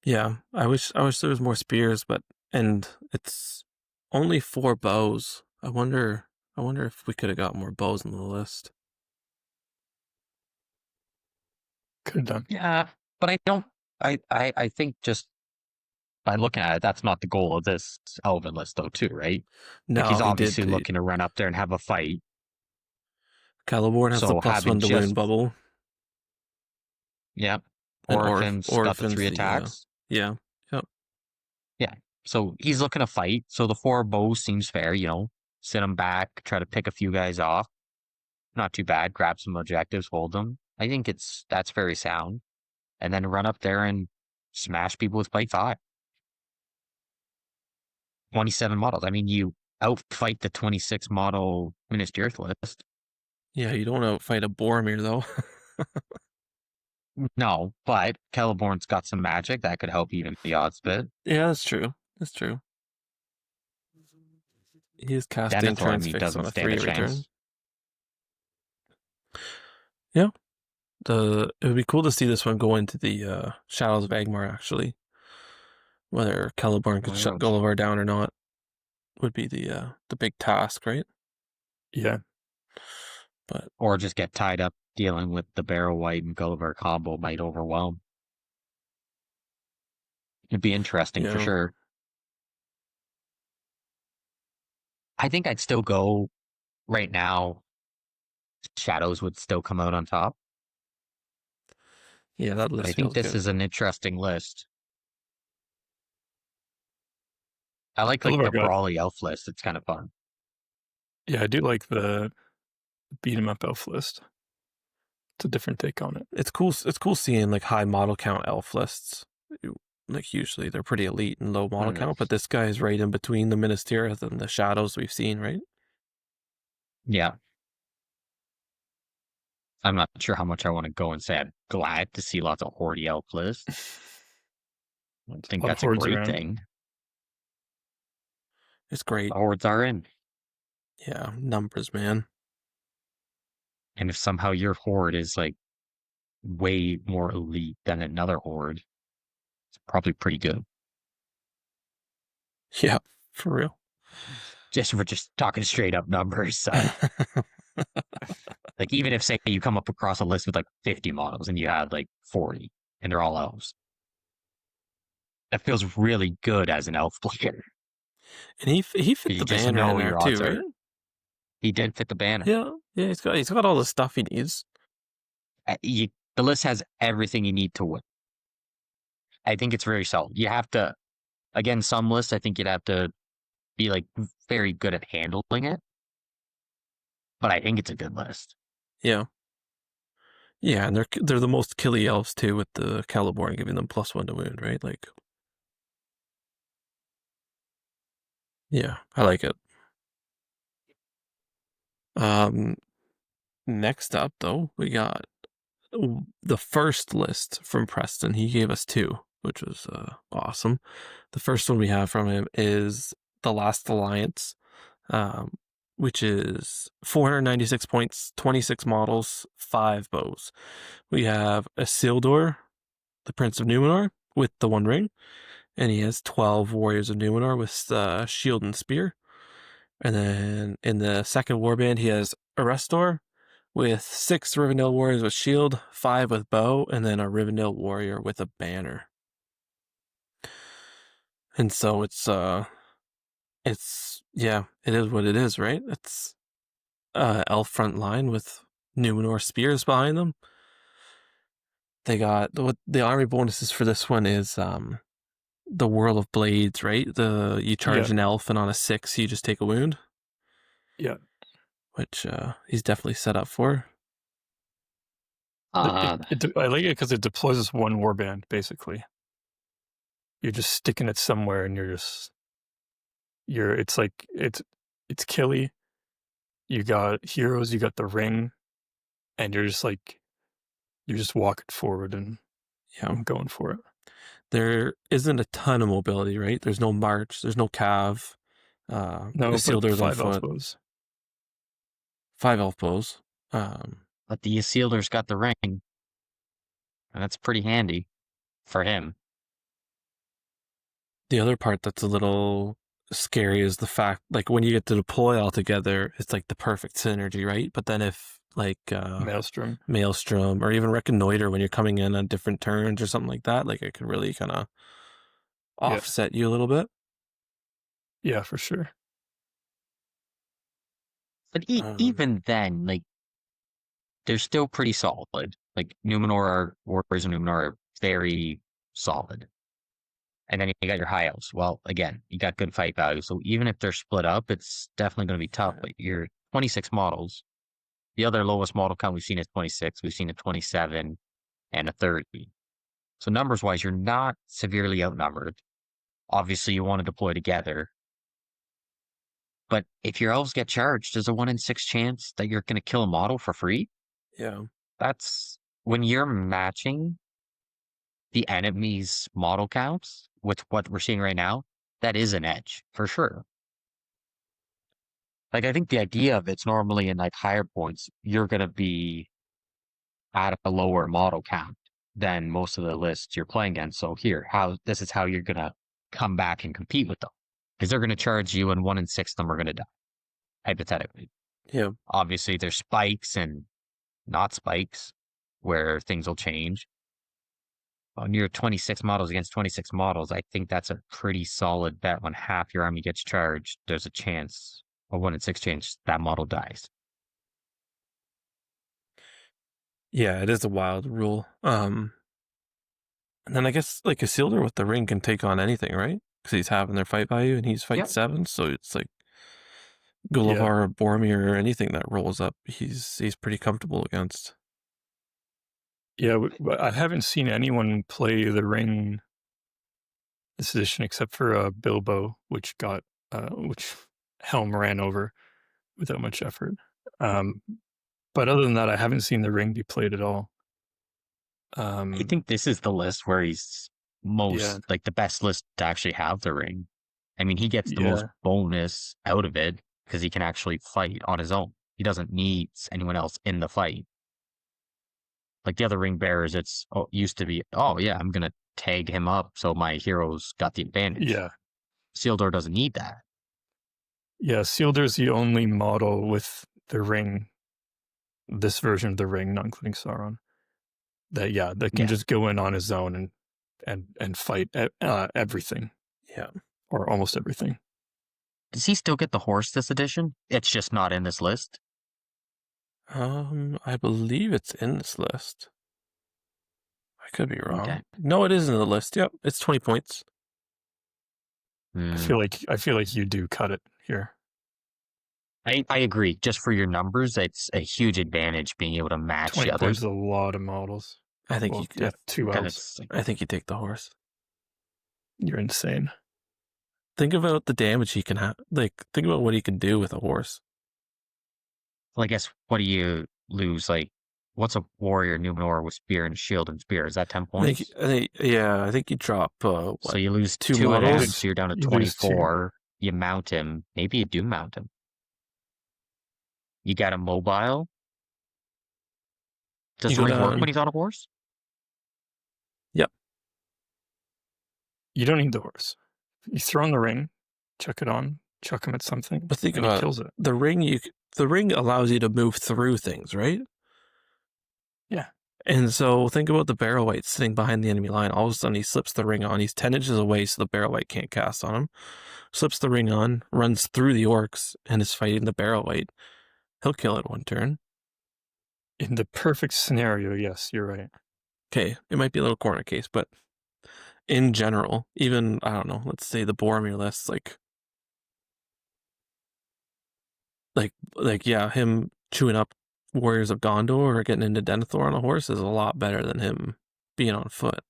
Speaker 1: Yeah, I wish there was more spears, and it's only 4 bows. I wonder if we could have got more bows on the list.
Speaker 2: Could have done.
Speaker 3: Yeah, but I think just by looking at it, that's not the goal of this Elven list, though, too, right?
Speaker 1: No,
Speaker 3: like he's obviously
Speaker 1: he did.
Speaker 3: looking to run up there and have a fight.
Speaker 1: Celeborn has the +1 to wound bubble.
Speaker 3: Yeah.
Speaker 1: Orphan's
Speaker 3: got the 3 attacks.
Speaker 1: Yeah. Yep.
Speaker 3: Yeah. So he's looking to fight. So the 4 bows seems fair, sit him back, try to pick a few guys off. Not too bad. Grab some objectives, hold them. I think that's very sound. And then run up there and smash people with fight 5. 27 models. I mean, you outfight the 26 model Minas Tirith list.
Speaker 1: Yeah, you don't outfight a Boromir, though.
Speaker 3: No, but Celeborn's got some magic that could help even the odds bit.
Speaker 1: Yeah, that's true. He is casting Transfix on a 3 return. Yeah. It would be cool to see this one go into the Shadows of Agmar, actually. Whether Celeborn could shut Gulliver down or not would be the big task, right?
Speaker 2: Yeah.
Speaker 3: Or just get tied up dealing with the Barrow White and Gulliver combo might overwhelm. It'd be interesting for sure. I think I'd still go right now. Shadows would still come out on top.
Speaker 1: Yeah, that list.
Speaker 3: But I think this is an interesting list. I like the brawly elf list. It's kind of fun.
Speaker 2: Yeah, I do like the beat 'em up elf list. It's a different take on it.
Speaker 1: It's cool. It's cool seeing like high model count elf lists. Like usually they're pretty elite and low model count, but this guy is right in between the Minas Tirith and the Shadows we've seen, right?
Speaker 3: Yeah. I'm not sure how much I want to go and say I'm glad to see lots of Horde elf lists. I think that's a great thing.
Speaker 1: It's great.
Speaker 3: The hordes are in.
Speaker 1: Yeah, numbers, man.
Speaker 3: And if somehow your horde is like way more elite than another horde, it's probably pretty good.
Speaker 1: Yeah, for real.
Speaker 3: We're just talking straight up numbers. Like even if say you come up across a list with like 50 models and you had like 40 and they're all elves, that feels really good as an elf player.
Speaker 1: And he fit the banner in there too, right?
Speaker 3: He did fit the banner.
Speaker 1: Yeah, he's got all the stuff he needs.
Speaker 3: The list has everything you need to win. I think it's very solid. You have to, again, some lists I think you'd have to be like very good at handling it. But I think it's a good list.
Speaker 1: Yeah. Yeah, and they're the most killy elves too, with the Celeborn giving them +1 to wound, right? Like Yeah, I like it. Next up, though, we got the first list from Preston. He gave us two, which was awesome. The first one we have from him is The Last Alliance, which is 496 points, 26 models, 5 bows. We have Isildur, the Prince of Numenor, with the One Ring, and he has 12 Warriors of Numenor with shield and spear. And then in the second warband, he has Arestor with 6 Rivendell warriors with shield, 5 with bow, and then a Rivendell warrior with a banner. And so it's yeah, it is what it is, right? It's elf front line with Numenor spears behind them. They got what the army bonuses for this one is the Whirl of Blades, right? You charge an elf, and on a 6 you just take a wound.
Speaker 2: Yeah.
Speaker 1: Which he's definitely set up for.
Speaker 2: I like it because it deploys as one warband, basically. You're just sticking it somewhere, and it's killy. You got heroes, you got the ring, and you're just walking forward and going for it.
Speaker 1: There isn't a ton of mobility, right? There's no march, there's no cav.
Speaker 2: No, but 5 elf bows.
Speaker 1: 5 elf bows.
Speaker 3: But the Isildur's got the ring, and that's pretty handy for him.
Speaker 1: The other part that's a little scary is the fact, like, when you get to deploy all together, it's like the perfect synergy, right? But then if, like, Maelstrom, or even Reconnoiter when you're coming in on different turns or something like that, like, it could really kind of offset you a little bit.
Speaker 2: Yeah, for sure.
Speaker 3: But even then, like, they're still pretty solid. Like, Warriors of Numenor are very solid. And then you got your high elves. Well, again, you got good fight value. So even if they're split up, it's definitely going to be tough. But you're 26 models. The other lowest model count we've seen is 26. We've seen a 27 and a 30. So numbers wise, you're not severely outnumbered. Obviously, you want to deploy together. But if your elves get charged, there's a 1 in 6 chance that you're going to kill a model for free.
Speaker 1: Yeah.
Speaker 3: That's when you're matching the enemy's model counts with what we're seeing right now, that is an edge for sure. Like, I think the idea of it's normally in like higher points, you're going to be at a lower model count than most of the lists you're playing against. So this is how you're going to come back and compete with them, because they're going to charge you and 1 in 6 of them are going to die, hypothetically.
Speaker 1: Yeah.
Speaker 3: Obviously, there's spikes and not spikes where things will change. On your 26 models against 26 models, I think that's a pretty solid bet. When half your army gets charged, there's a chance, a 1 in 6 chance, that model dies.
Speaker 1: Yeah, it is a wild rule. And then I guess like Isildur with the ring can take on anything, right? Because he's having their fight value and he's fight 7, so it's like Gullivar or Boromir or anything that rolls up, he's pretty comfortable against.
Speaker 2: Yeah, I haven't seen anyone play the ring this edition except for Bilbo, which Helm ran over without much effort. But other than that, I haven't seen the ring be played at all.
Speaker 3: I think this is the list where he's like the best list to actually have the ring. I mean, he gets the most bonus out of it because he can actually fight on his own. He doesn't need anyone else in the fight. Like the other ring bearers, used to be, I'm going to tag him up so my heroes got the advantage.
Speaker 2: Yeah.
Speaker 3: Isildur doesn't need that.
Speaker 2: Yeah, Isildur's the only model with the ring, this version of the ring, not including Sauron, that can just go in on his own and fight everything.
Speaker 1: Yeah.
Speaker 2: Or almost everything.
Speaker 3: Does he still get the horse this edition? It's just not in this list?
Speaker 1: I believe it's in this list. I could be wrong.
Speaker 3: Okay.
Speaker 1: No, it is in the list. Yep, it's 20 points.
Speaker 2: I feel like you do cut it here.
Speaker 3: I agree. Just for your numbers, it's a huge advantage being able to match
Speaker 2: 20
Speaker 3: the others.
Speaker 2: points is a lot of models.
Speaker 1: I think you could.
Speaker 2: 2 elves.
Speaker 1: I think you take the horse.
Speaker 2: You're insane.
Speaker 1: think about the damage he can have. Like, think about what he can do with a horse.
Speaker 3: Well, I guess what do you lose? Like, what's a warrior Numenor with spear and shield and spear? Is that 10 points?
Speaker 1: I think you drop
Speaker 3: So you lose
Speaker 1: 2
Speaker 3: two of them,
Speaker 1: models.
Speaker 3: so you're down to
Speaker 2: You lose 2.
Speaker 3: 24. You mount him. Maybe you do mount him. You got him mobile. Does
Speaker 1: You
Speaker 3: the
Speaker 1: go
Speaker 3: ring work
Speaker 1: down.
Speaker 3: when he's on a horse?
Speaker 1: Yep.
Speaker 2: You don't need the horse. You throw in the ring, chuck it on, chuck him at something,
Speaker 1: But think
Speaker 2: and he
Speaker 1: about
Speaker 2: kills it.
Speaker 1: the ring. The ring allows you to move through things, right?
Speaker 2: Yeah.
Speaker 1: And so think about the barrel weight sitting behind the enemy line. All of a sudden, he slips the ring on. He's 10 inches away, so the barrel weight can't cast on him. Slips the ring on, runs through the orcs, and is fighting the barrel weight. He'll kill it one turn.
Speaker 2: In the perfect scenario, yes, you're right.
Speaker 1: Okay, it might be a little corner case, but in general, even, I don't know, let's say the Boromir list, yeah, him chewing up Warriors of Gondor or getting into Denethor on a horse is a lot better than him being on foot.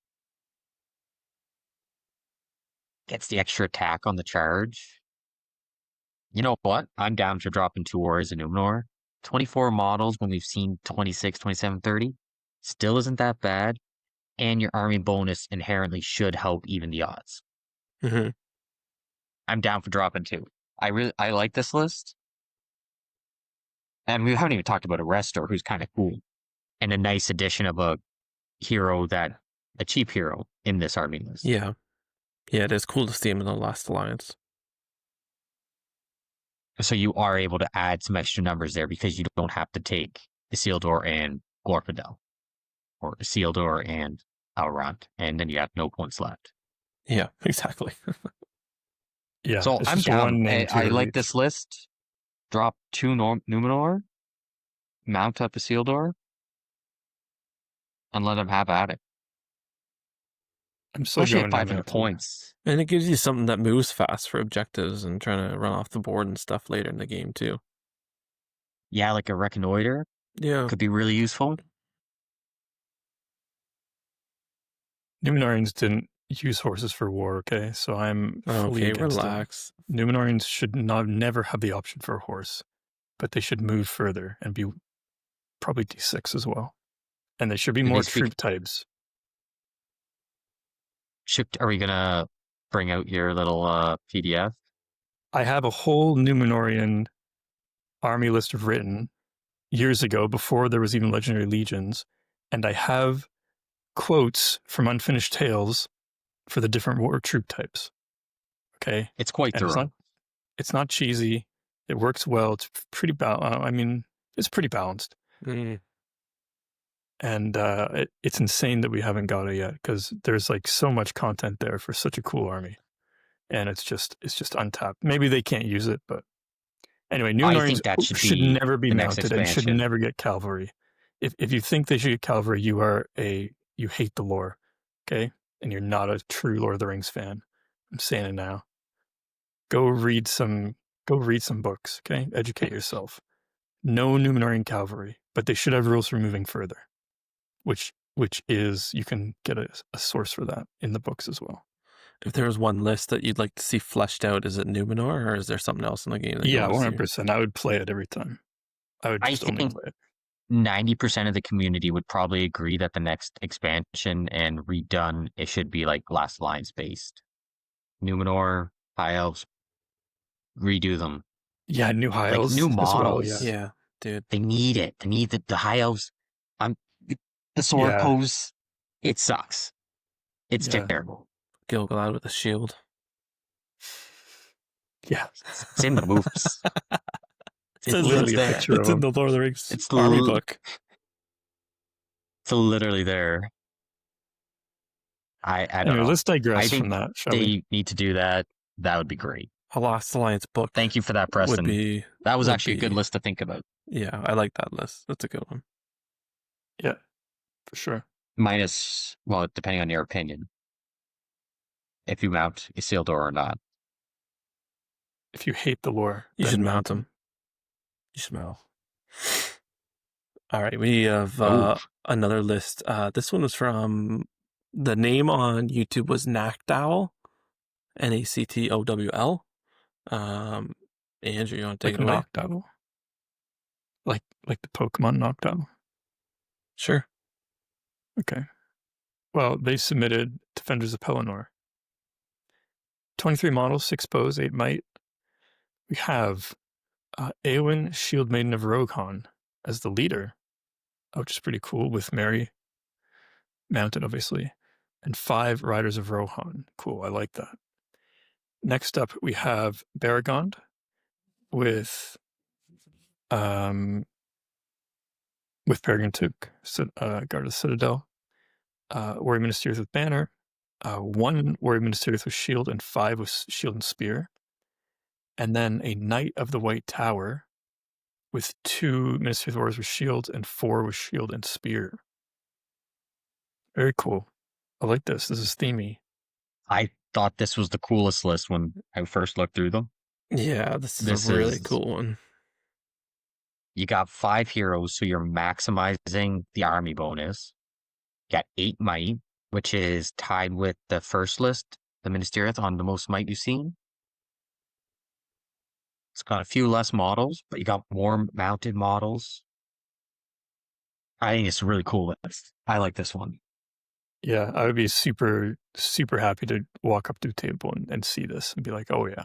Speaker 3: Gets the extra attack on the charge. You know what? I'm down for dropping 2 warriors in Numenor. 24 models when we've seen 26, 27, 30. Still isn't that bad. And your army bonus inherently should help even the odds.
Speaker 1: Mm-hmm.
Speaker 3: I'm down for dropping 2. I like this list. And we haven't even talked about Arrestor, who's kind of cool. And a nice addition of a cheap hero in this army list.
Speaker 1: Yeah. Yeah, it is cool to see him in the Last Alliance.
Speaker 3: So you are able to add some extra numbers there because you don't have to take Isildur and Glorfindel. Or Isildur and Elrond. And then you have no points left.
Speaker 1: Yeah, exactly.
Speaker 2: Yeah.
Speaker 3: So I'm
Speaker 2: just
Speaker 3: down.
Speaker 2: one name
Speaker 3: I
Speaker 2: to
Speaker 3: like
Speaker 2: reach.
Speaker 3: this list. Drop 2 Numenor. Mount up Isildur. And let him have at it.
Speaker 2: I'm still
Speaker 3: Especially
Speaker 2: going
Speaker 3: at 500
Speaker 2: Numenor.
Speaker 3: points.
Speaker 1: And it gives you something that moves fast for objectives and trying to run off the board and stuff later in the game, too.
Speaker 3: Yeah, like a Reconnoiter.
Speaker 1: Yeah.
Speaker 3: Could be really useful.
Speaker 2: Numenorians didn't use horses for war, okay? So I'm fully
Speaker 1: Okay,
Speaker 2: against
Speaker 1: relax.
Speaker 2: it. Numenorians should never have the option for a horse, but they should move further and be probably D6 as well. And they should be more troop types.
Speaker 3: Are we gonna bring out your little PDF?
Speaker 2: I have a whole Numenorian army list written years ago, before there was even Legendary Legions, and I have quotes from Unfinished Tales for the different war troop types. Okay,
Speaker 3: It's quite thorough.
Speaker 2: It's not cheesy. It works well. It's pretty it's pretty balanced.
Speaker 1: Mm.
Speaker 2: And it's insane that we haven't got it yet, because there's like so much content there for such a cool army, and it's just untapped. Maybe they can't use it, but anyway, Numenorians should never be mounted and should never get cavalry. If you think they should get cavalry, you hate the lore, okay, and you're not a true Lord of the Rings fan. I'm saying it now. Go read some books, okay? Educate yourself. No Numenorian cavalry, but they should have rules for moving further, which is, you can get a source for that in the books as well.
Speaker 1: If there was one list that you'd like to see fleshed out, is it Numenor, or is there something else in the game that you want to
Speaker 2: 100%. I would play it every time. I would just only play it.
Speaker 3: 90% of the community would probably agree that the next expansion and redone, it should be like Last Alliance based. Numenor, High Elves, redo them.
Speaker 2: Yeah, new High Elves,
Speaker 3: new models.
Speaker 2: Well,
Speaker 1: yeah, dude.
Speaker 3: They need it. They need the High Elves. The sword pose, it sucks. It's terrible.
Speaker 1: Gil-galad with a shield.
Speaker 2: Yeah.
Speaker 3: It's in the movies.
Speaker 2: It's literally a picture of
Speaker 1: It's in the Lord of the Rings
Speaker 3: it's
Speaker 1: army book.
Speaker 3: It's literally there. I don't know.
Speaker 2: Let's digress from that, shall we?
Speaker 3: They need to do that. That would be great.
Speaker 1: A Lost Alliance book.
Speaker 3: Thank you for that, Preston. That was actually a good list to think about.
Speaker 1: Yeah, I like that list. That's a good one.
Speaker 2: Yeah, for sure.
Speaker 3: Minus, well, depending on your opinion, if you mount Isildur or not.
Speaker 2: If you hate the lore,
Speaker 1: you should mount him. You should mount. All right, we have another list. This one was from, the name on YouTube was Nakdowl, Nactowl. Andrew, you want to take it away?
Speaker 2: Noctowl. Like the Pokemon Noctowl.
Speaker 1: Sure.
Speaker 2: Okay. Well, they submitted Defenders of Pelennor. 23 models, 6 bows, 8 might. We have Eowyn, Shield Maiden of Rohan, as the leader, which is pretty cool, with Mary mounted, obviously, and 5 Riders of Rohan. Cool, I like that. Next up, we have Baragond with Peregrine Took, Guard of the Citadel, Warrior Ministerials with Banner, 1 Warrior Ministerials with Shield, and 5 with Shield and Spear, and then a Knight of the White Tower with 2 Ministerial Warriors with Shield and 4 with Shield and Spear. Very cool. I like this. This is themey.
Speaker 3: I thought this was the coolest list when I first looked through them.
Speaker 1: Yeah, this is a really cool one.
Speaker 3: You got 5 heroes, so you're maximizing the army bonus. You got 8 might, which is tied with the first list, the Ministerial, on the most might you've seen. It's got a few less models, but you got more mounted models. I think it's a really cool list. I like this one.
Speaker 2: Yeah, I would be super, super happy to walk up to a table and see this and be like, oh yeah,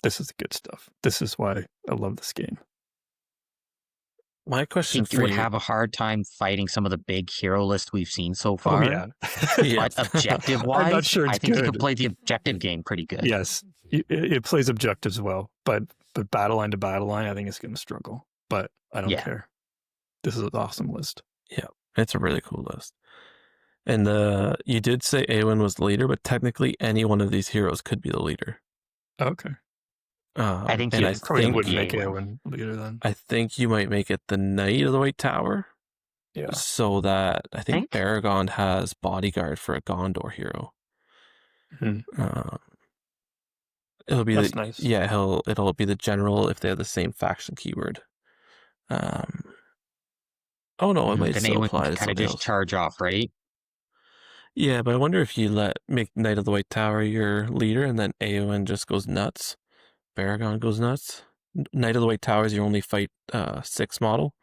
Speaker 2: this is the good stuff. This is why I love this game.
Speaker 1: My
Speaker 3: I
Speaker 1: question
Speaker 3: think you
Speaker 1: for
Speaker 3: would
Speaker 1: you,
Speaker 3: have a hard time fighting some of the big hero lists we've seen so far.
Speaker 2: Oh yeah.
Speaker 1: Yeah.
Speaker 3: But objective-wise,
Speaker 2: I'm not sure
Speaker 3: I
Speaker 2: it's
Speaker 3: think you
Speaker 2: good.
Speaker 3: can play the objective game pretty good.
Speaker 2: Yes, it plays objectives well, but battle line to battle line, I think it's going to struggle. But I don't care. This is an awesome list.
Speaker 1: Yeah, it's a really cool list. And you did say Eowyn was the leader, but technically any one of these heroes could be the leader.
Speaker 2: Okay.
Speaker 3: I think
Speaker 2: and
Speaker 3: you
Speaker 2: I probably
Speaker 3: think
Speaker 2: wouldn't make
Speaker 3: Eowyn.
Speaker 2: Eowyn leader then.
Speaker 1: I think you might make it the Knight of the White Tower.
Speaker 2: Yeah.
Speaker 1: So that I think Baragond has bodyguard for a Gondor hero.
Speaker 2: Mm-hmm.
Speaker 1: It'll be
Speaker 2: That's nice.
Speaker 1: Yeah, it'll be the general if they have the same faction keyword. Oh no, it might
Speaker 3: Then
Speaker 1: still
Speaker 3: Eowyn
Speaker 1: apply to
Speaker 3: kind of
Speaker 1: something
Speaker 3: just
Speaker 1: else.
Speaker 3: charge off, right?
Speaker 1: Yeah, but I wonder if you make Knight of the White Tower your leader, and then Eowyn just goes nuts. Baragond goes nuts. Knight of the White Tower is your only fight 6 model.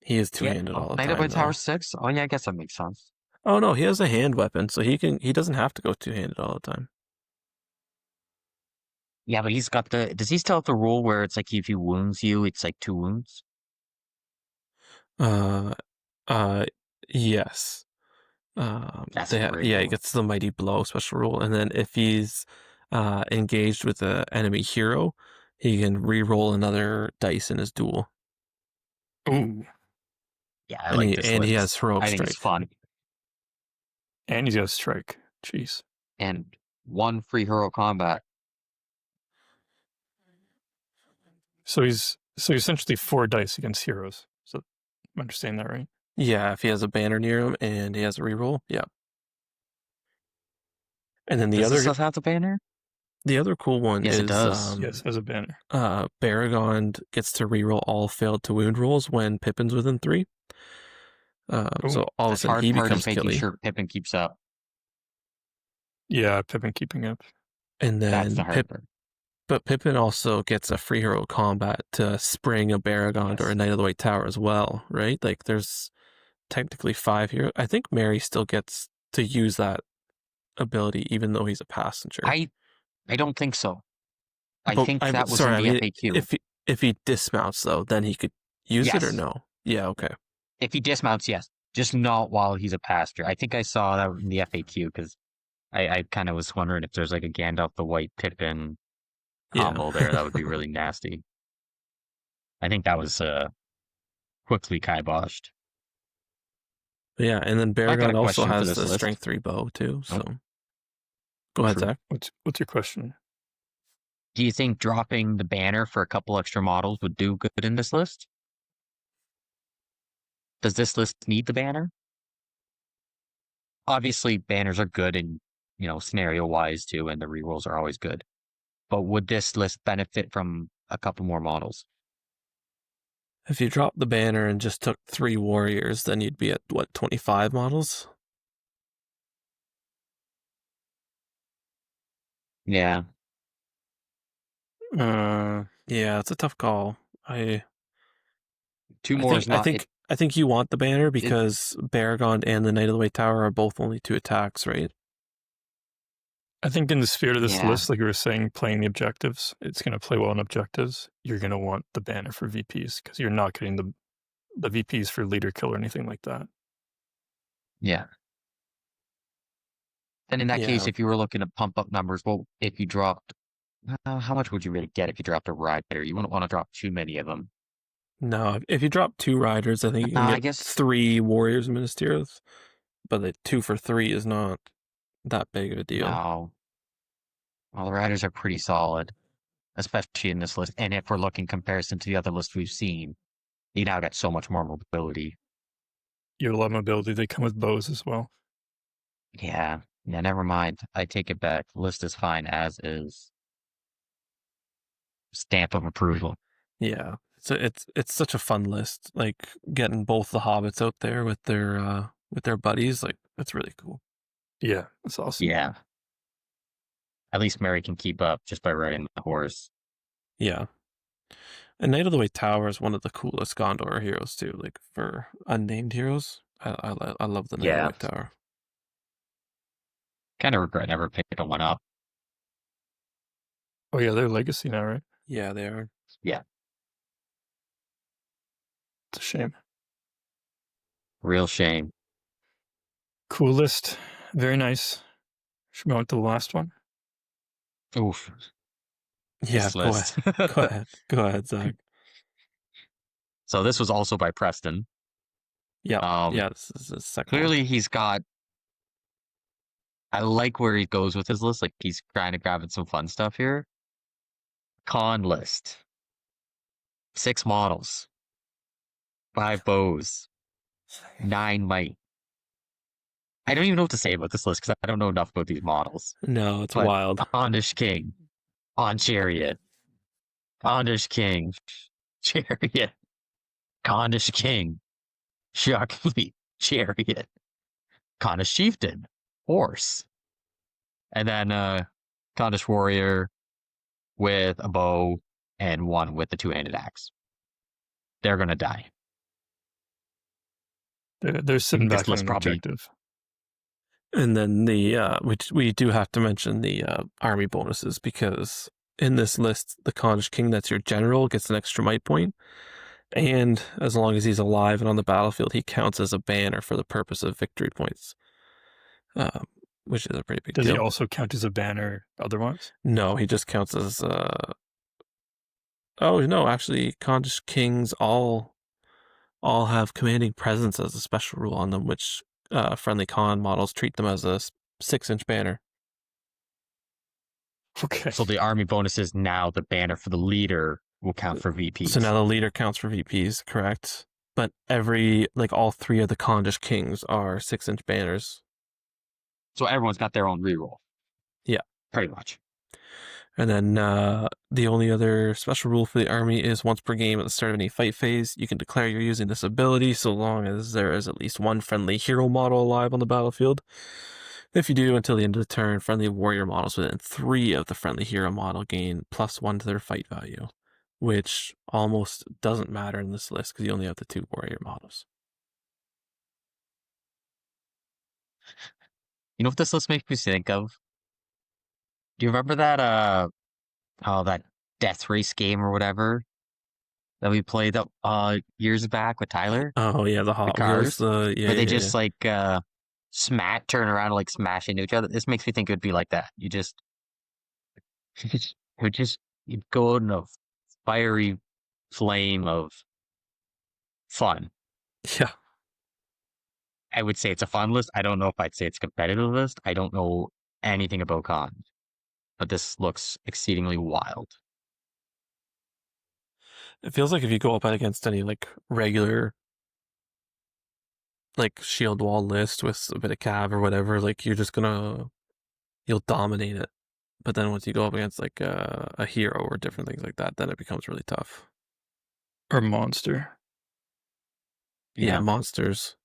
Speaker 1: He is two-handed all the
Speaker 3: Knight
Speaker 1: time.
Speaker 3: of White Tower 6? Oh yeah, I guess that makes sense.
Speaker 1: Oh no, he has a hand weapon, so he doesn't have to go two-handed all the time.
Speaker 3: Yeah, but he's got does he still have the rule where it's like if he wounds you, it's like 2 wounds?
Speaker 1: Yes.
Speaker 3: That's
Speaker 1: he
Speaker 3: rule.
Speaker 1: gets the Mighty Blow special rule, and then if he's engaged with an enemy hero, he can re-roll another dice in his duel.
Speaker 2: Ooh.
Speaker 3: Yeah, I like this list.
Speaker 1: And he has heroic
Speaker 3: I think
Speaker 1: strike.
Speaker 3: it's fun.
Speaker 2: And he's got strike. Jeez.
Speaker 3: And 1 free hero combat.
Speaker 2: So he's essentially 4 dice against heroes. So I'm understanding that right?
Speaker 1: Yeah, if he has a banner near him and he has a reroll, yeah. And then
Speaker 3: Does this stuff have the banner?
Speaker 1: The other cool one
Speaker 3: Yes,
Speaker 1: is
Speaker 3: it does.
Speaker 2: Yes, as a banner.
Speaker 1: Baragond gets to reroll all failed to wound rolls when Pippin's within 3. So all of a sudden he becomes
Speaker 3: making
Speaker 1: killy.
Speaker 3: sure Pippin keeps up.
Speaker 2: Yeah, Pippin keeping up.
Speaker 1: And then
Speaker 3: That's the hard part.
Speaker 1: But Pippin also gets a free hero combat to spring a Baragond or a Knight of the White Tower as well, right? Like there's technically 5 heroes. I think Mary still gets to use that ability even though he's a passenger.
Speaker 3: I don't think so. I think that was in the FAQ.
Speaker 1: If he dismounts though, then he could use it or no? Yeah, okay.
Speaker 3: If he dismounts, yes. Just not while he's a passenger. I think I saw that in the FAQ because I kind of was wondering if there's like a Gandalf the White Pippin combo there. That would be really nasty. I think that was quickly kiboshed.
Speaker 1: Yeah, and then Baragond also has the strength 3 bow too. So go ahead, Zach.
Speaker 2: What's your question?
Speaker 3: Do you think dropping the banner for a couple extra models would do good in this list? Does this list need the banner? Obviously, banners are good in, scenario-wise too, and the rerolls are always good. But would this list benefit from a couple more models?
Speaker 1: If you dropped the banner and just took 3 warriors, then you'd be at, 25 models?
Speaker 3: Yeah.
Speaker 1: Yeah, it's a tough call. I
Speaker 3: Two
Speaker 1: I
Speaker 3: more
Speaker 1: think
Speaker 3: is
Speaker 1: I
Speaker 3: not it.
Speaker 1: think I think you want the banner
Speaker 3: it
Speaker 1: because Baragon and the Knight of the White Tower are both only 2 attacks, right?
Speaker 2: I think in the spirit of this
Speaker 3: yeah.
Speaker 2: list, like you were saying, playing the objectives, it's going to play well in objectives. You're going to want the banner for VPs because you're not getting the VPs for leader kill or anything like that.
Speaker 3: Yeah. Then in that case,
Speaker 1: Yeah.
Speaker 3: if you were looking to pump up numbers, well, if you dropped, how much would you really get if you dropped a rider? You wouldn't want to drop too many of them.
Speaker 1: No, if you drop 2 riders, I think you can
Speaker 3: I
Speaker 1: get
Speaker 3: guess
Speaker 1: 3 Warriors Ministerials, but the 2 for 3 is not that big of a deal.
Speaker 3: no. Well, the riders are pretty solid, especially in this list. And if we're looking comparison to the other lists we've seen, you now got so much more mobility.
Speaker 2: You have a lot of mobility. They come with bows as well.
Speaker 3: Yeah. Yeah, never mind. I take it back. List is fine as is. Stamp of approval.
Speaker 1: Yeah. So it's such a fun list. Like getting both the hobbits out there with their buddies, like that's really cool.
Speaker 2: Yeah, that's awesome.
Speaker 3: Yeah. At least Mary can keep up just by riding the horse.
Speaker 1: Yeah. And Knight of the White Tower is one of the coolest Gondor heroes too. Like for unnamed heroes, I love the Knight of the
Speaker 3: Yeah.
Speaker 1: White Tower.
Speaker 3: Kind of regret never picking one up.
Speaker 2: Oh yeah, they're legacy now, right?
Speaker 1: Yeah, they are.
Speaker 3: Yeah.
Speaker 2: It's a shame.
Speaker 3: Real shame.
Speaker 2: Cool list. Very nice. Should we go on to the last one?
Speaker 3: Oof.
Speaker 1: Yeah,
Speaker 3: This
Speaker 1: go
Speaker 3: list.
Speaker 1: ahead. Go ahead. Go ahead, Zach.
Speaker 3: So this was also by Preston.
Speaker 1: Yeah. Yeah, this is the second one.
Speaker 3: Clearly he's got. I like where he goes with his list. Like he's trying to grab at some fun stuff here. Con list. 6 models. 5 bows. 9 might. I don't even know what to say about this list because I don't know enough about these models.
Speaker 1: No, it's
Speaker 3: But
Speaker 1: wild.
Speaker 3: Ondish King. On Chariot. Ondish King. Chariot. Ondish King. Shark Fleet. Chariot. Condish Chieftain. Horse. And then Condish Warrior with a bow and one with the 2-handed axe. They're gonna die.
Speaker 2: They're sitting
Speaker 3: This
Speaker 2: back on
Speaker 3: list
Speaker 2: an
Speaker 3: probably-
Speaker 2: objective.
Speaker 1: And then the we do have to mention the army bonuses because in this list, the Condish King, that's your general, gets an extra might point. And as long as he's alive and on the battlefield, he counts as a banner for the purpose of victory points, which is a pretty big
Speaker 2: Does
Speaker 1: deal.
Speaker 2: he also count as a banner otherwise?
Speaker 1: No, he just counts as. Oh no, actually, Condish Kings all have commanding presence as a special rule on them, which friendly con models treat them as a 6-inch banner.
Speaker 2: Okay.
Speaker 3: So the army bonus is now the banner for the leader will count for VPs.
Speaker 1: So now the leader counts for VPs, correct? But all 3 of the Condish Kings are 6-inch banners.
Speaker 3: So everyone's got their own reroll.
Speaker 1: Yeah.
Speaker 3: Pretty much.
Speaker 1: And then the only other special rule for the army is once per game at the start of any fight phase, you can declare you're using this ability so long as there is at least 1 friendly hero model alive on the battlefield. If you do, until the end of the turn, friendly warrior models within 3 of the friendly hero model gain +1 to their fight value, which almost doesn't matter in this list because you only have the 2 warrior models.
Speaker 3: You know what this list makes me think of? Do you remember that that death race game or whatever that we played years back with Tyler?
Speaker 1: Oh yeah, the Hot
Speaker 3: cars,
Speaker 1: Wheels,
Speaker 3: where they just like turn around and like smash into each other. This makes me think it would be like that. You just you'd go out in a fiery flame of fun.
Speaker 1: Yeah.
Speaker 3: I would say it's a fun list. I don't know if I'd say it's a competitive list. I don't know anything about con, but this looks exceedingly wild.
Speaker 1: It feels like if you go up against any like regular like shield wall list with a bit of cav or whatever, like you'll dominate it. But then once you go up against like a hero or different things like that, then it becomes really tough.
Speaker 2: Or monster.
Speaker 1: Yeah, monsters.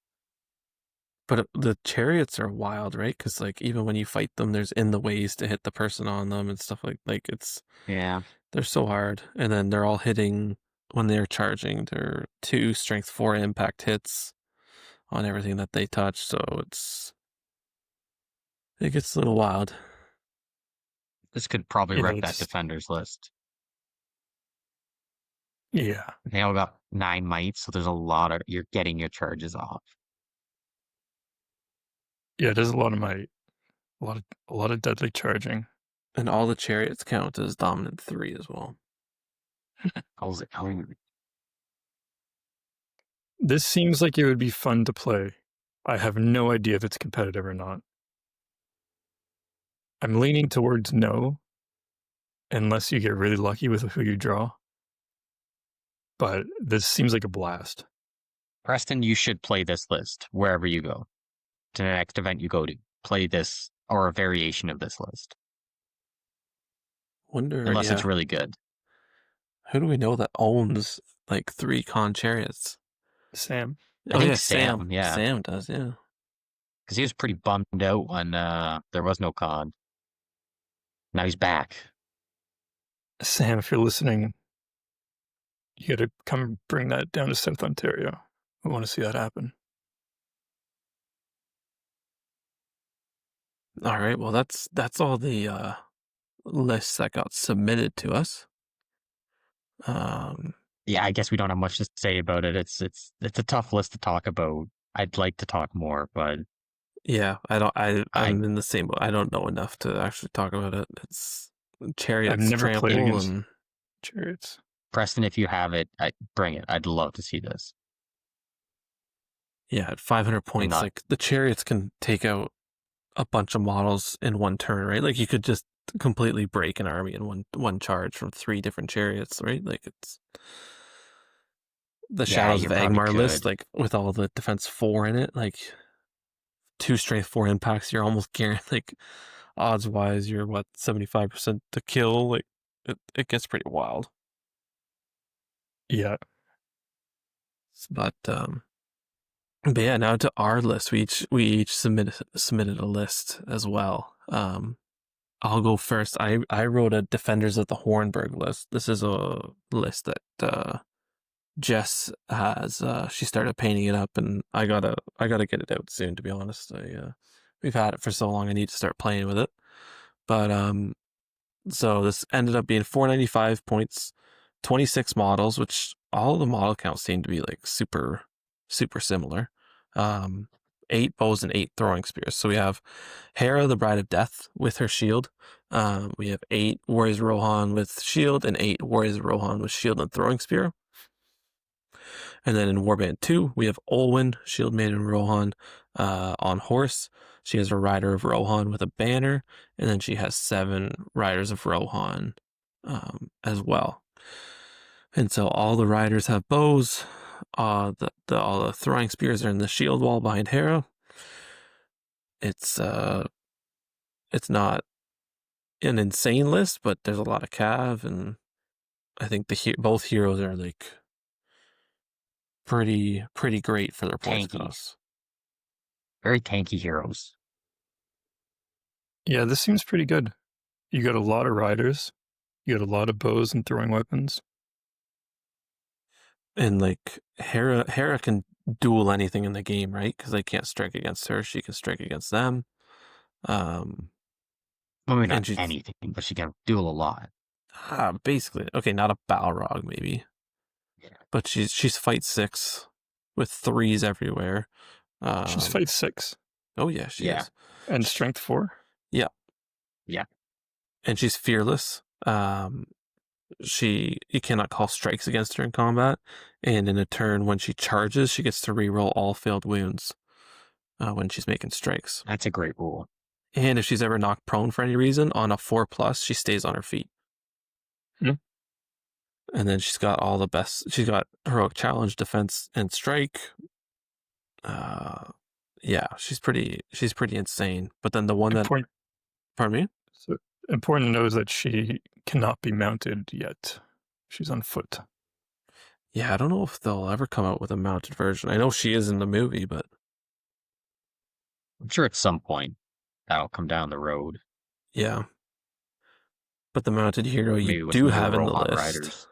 Speaker 1: But the chariots are wild, right? Because like even when you fight them, there's in the ways to hit the person on them and stuff like it's
Speaker 3: Yeah.
Speaker 1: they're so hard. And then they're all hitting when they're charging. They're 2 strength 4 impact hits on everything that they touch. So it gets a little wild.
Speaker 3: This could probably
Speaker 2: Yeah,
Speaker 3: wreck that defender's list.
Speaker 2: yeah.
Speaker 3: They all got 9 mites, so there's a lot of you're getting your charges off.
Speaker 2: Yeah, there's a lot of might. A lot of deadly charging.
Speaker 1: And all the chariots count as dominant 3 as well.
Speaker 3: How's it going?
Speaker 2: This seems like it would be fun to play. I have no idea if it's competitive or not. I'm leaning towards no, unless you get really lucky with who you draw. But this seems like a blast.
Speaker 3: Preston, you should play this list wherever you go. To the next event you go to. Play this or a variation of this list. Unless it's really good.
Speaker 1: Who do we know that owns like 3 con chariots?
Speaker 2: Sam.
Speaker 3: I think Sam, yeah.
Speaker 1: Sam does, yeah.
Speaker 3: Because he was pretty bummed out when there was no con. Now he's back.
Speaker 2: Sam, if you're listening, you gotta come bring that down to South Ontario. We want to see that happen.
Speaker 1: All right, well that's all the lists that got submitted to us.
Speaker 3: Yeah, I guess we don't have much to say about it. It's a tough list to talk about. I'd like to talk more, but
Speaker 1: yeah, I'm in the same boat. I don't know enough to actually talk about it. It's chariots,
Speaker 2: I've never
Speaker 1: trample,
Speaker 2: played against
Speaker 1: and
Speaker 2: chariots.
Speaker 3: Preston, if you have it, bring it. I'd love to see this.
Speaker 1: yeah, at 500 points, like the chariots can take out a bunch of models in one turn, right? Like you could just completely break an army in one charge from 3 different chariots, right? Like it's the Shadows of Agmar list, like with all the defense 4 in it, like 2 strength 4 impacts, you're almost guaranteed, like odds wise, you're what, 75% to kill. Like it gets pretty wild.
Speaker 2: Yeah.
Speaker 1: But yeah, now to our list. We each submitted a list as well. I'll go first. I wrote a Defenders of the Hornburg list. This is a list that Jess has. She started painting it up, and I gotta get it out soon. To be honest, we've had it for so long. I need to start playing with it. But so this ended up being 495 points, 26 models, which all of the model counts seem to be like super similar. 8 bows and 8 throwing spears. So we have Hera, the Bride of Death, with her shield. We have 8 Warriors of Rohan with shield and 8 Warriors of Rohan with shield and throwing spear. And then in Warband 2, we have Olwen, Shield Maiden Rohan, on horse. She has a Rider of Rohan with a banner, and then she has 7 Riders of Rohan as well. And so all the riders have bows. All the throwing spears are in the shield wall behind Hera. It's not an insane list, but there's a lot of cav, and I think both heroes are like pretty great for their points costs.
Speaker 3: Very tanky heroes.
Speaker 2: Yeah, this seems pretty good. You got a lot of riders. You got a lot of bows and throwing weapons.
Speaker 1: And like Hera can duel anything in the game, right? Because they can't strike against her. She can strike against them.
Speaker 3: Maybe not anything, but she can duel a lot.
Speaker 1: Basically, okay, not a Balrog maybe. Yeah. But she's fight 6 with 3s everywhere.
Speaker 2: She's fight 6.
Speaker 1: Oh yeah, she is.
Speaker 2: And strength 4?
Speaker 1: Yeah.
Speaker 3: Yeah.
Speaker 1: And she's fearless. You cannot call strikes against her in combat, and in a turn when she charges, she gets to reroll all failed wounds when she's making strikes.
Speaker 3: That's a great rule.
Speaker 1: And if she's ever knocked prone for any reason on a 4+, she stays on her feet.
Speaker 2: Hmm.
Speaker 1: And then she's got all the best. She's got heroic challenge, defense, and strike. Yeah, she's pretty insane. But then the one pardon me?
Speaker 2: So important to know is that she cannot be mounted yet. She's on foot.
Speaker 1: Yeah, I don't know if they'll ever come out with a mounted version. I know she is in the movie, but
Speaker 3: I'm sure at some point that'll come down the road.
Speaker 1: Yeah. But the mounted hero you
Speaker 3: Maybe with
Speaker 1: do
Speaker 3: newer
Speaker 1: have in the
Speaker 3: Rohan
Speaker 1: list.
Speaker 3: riders.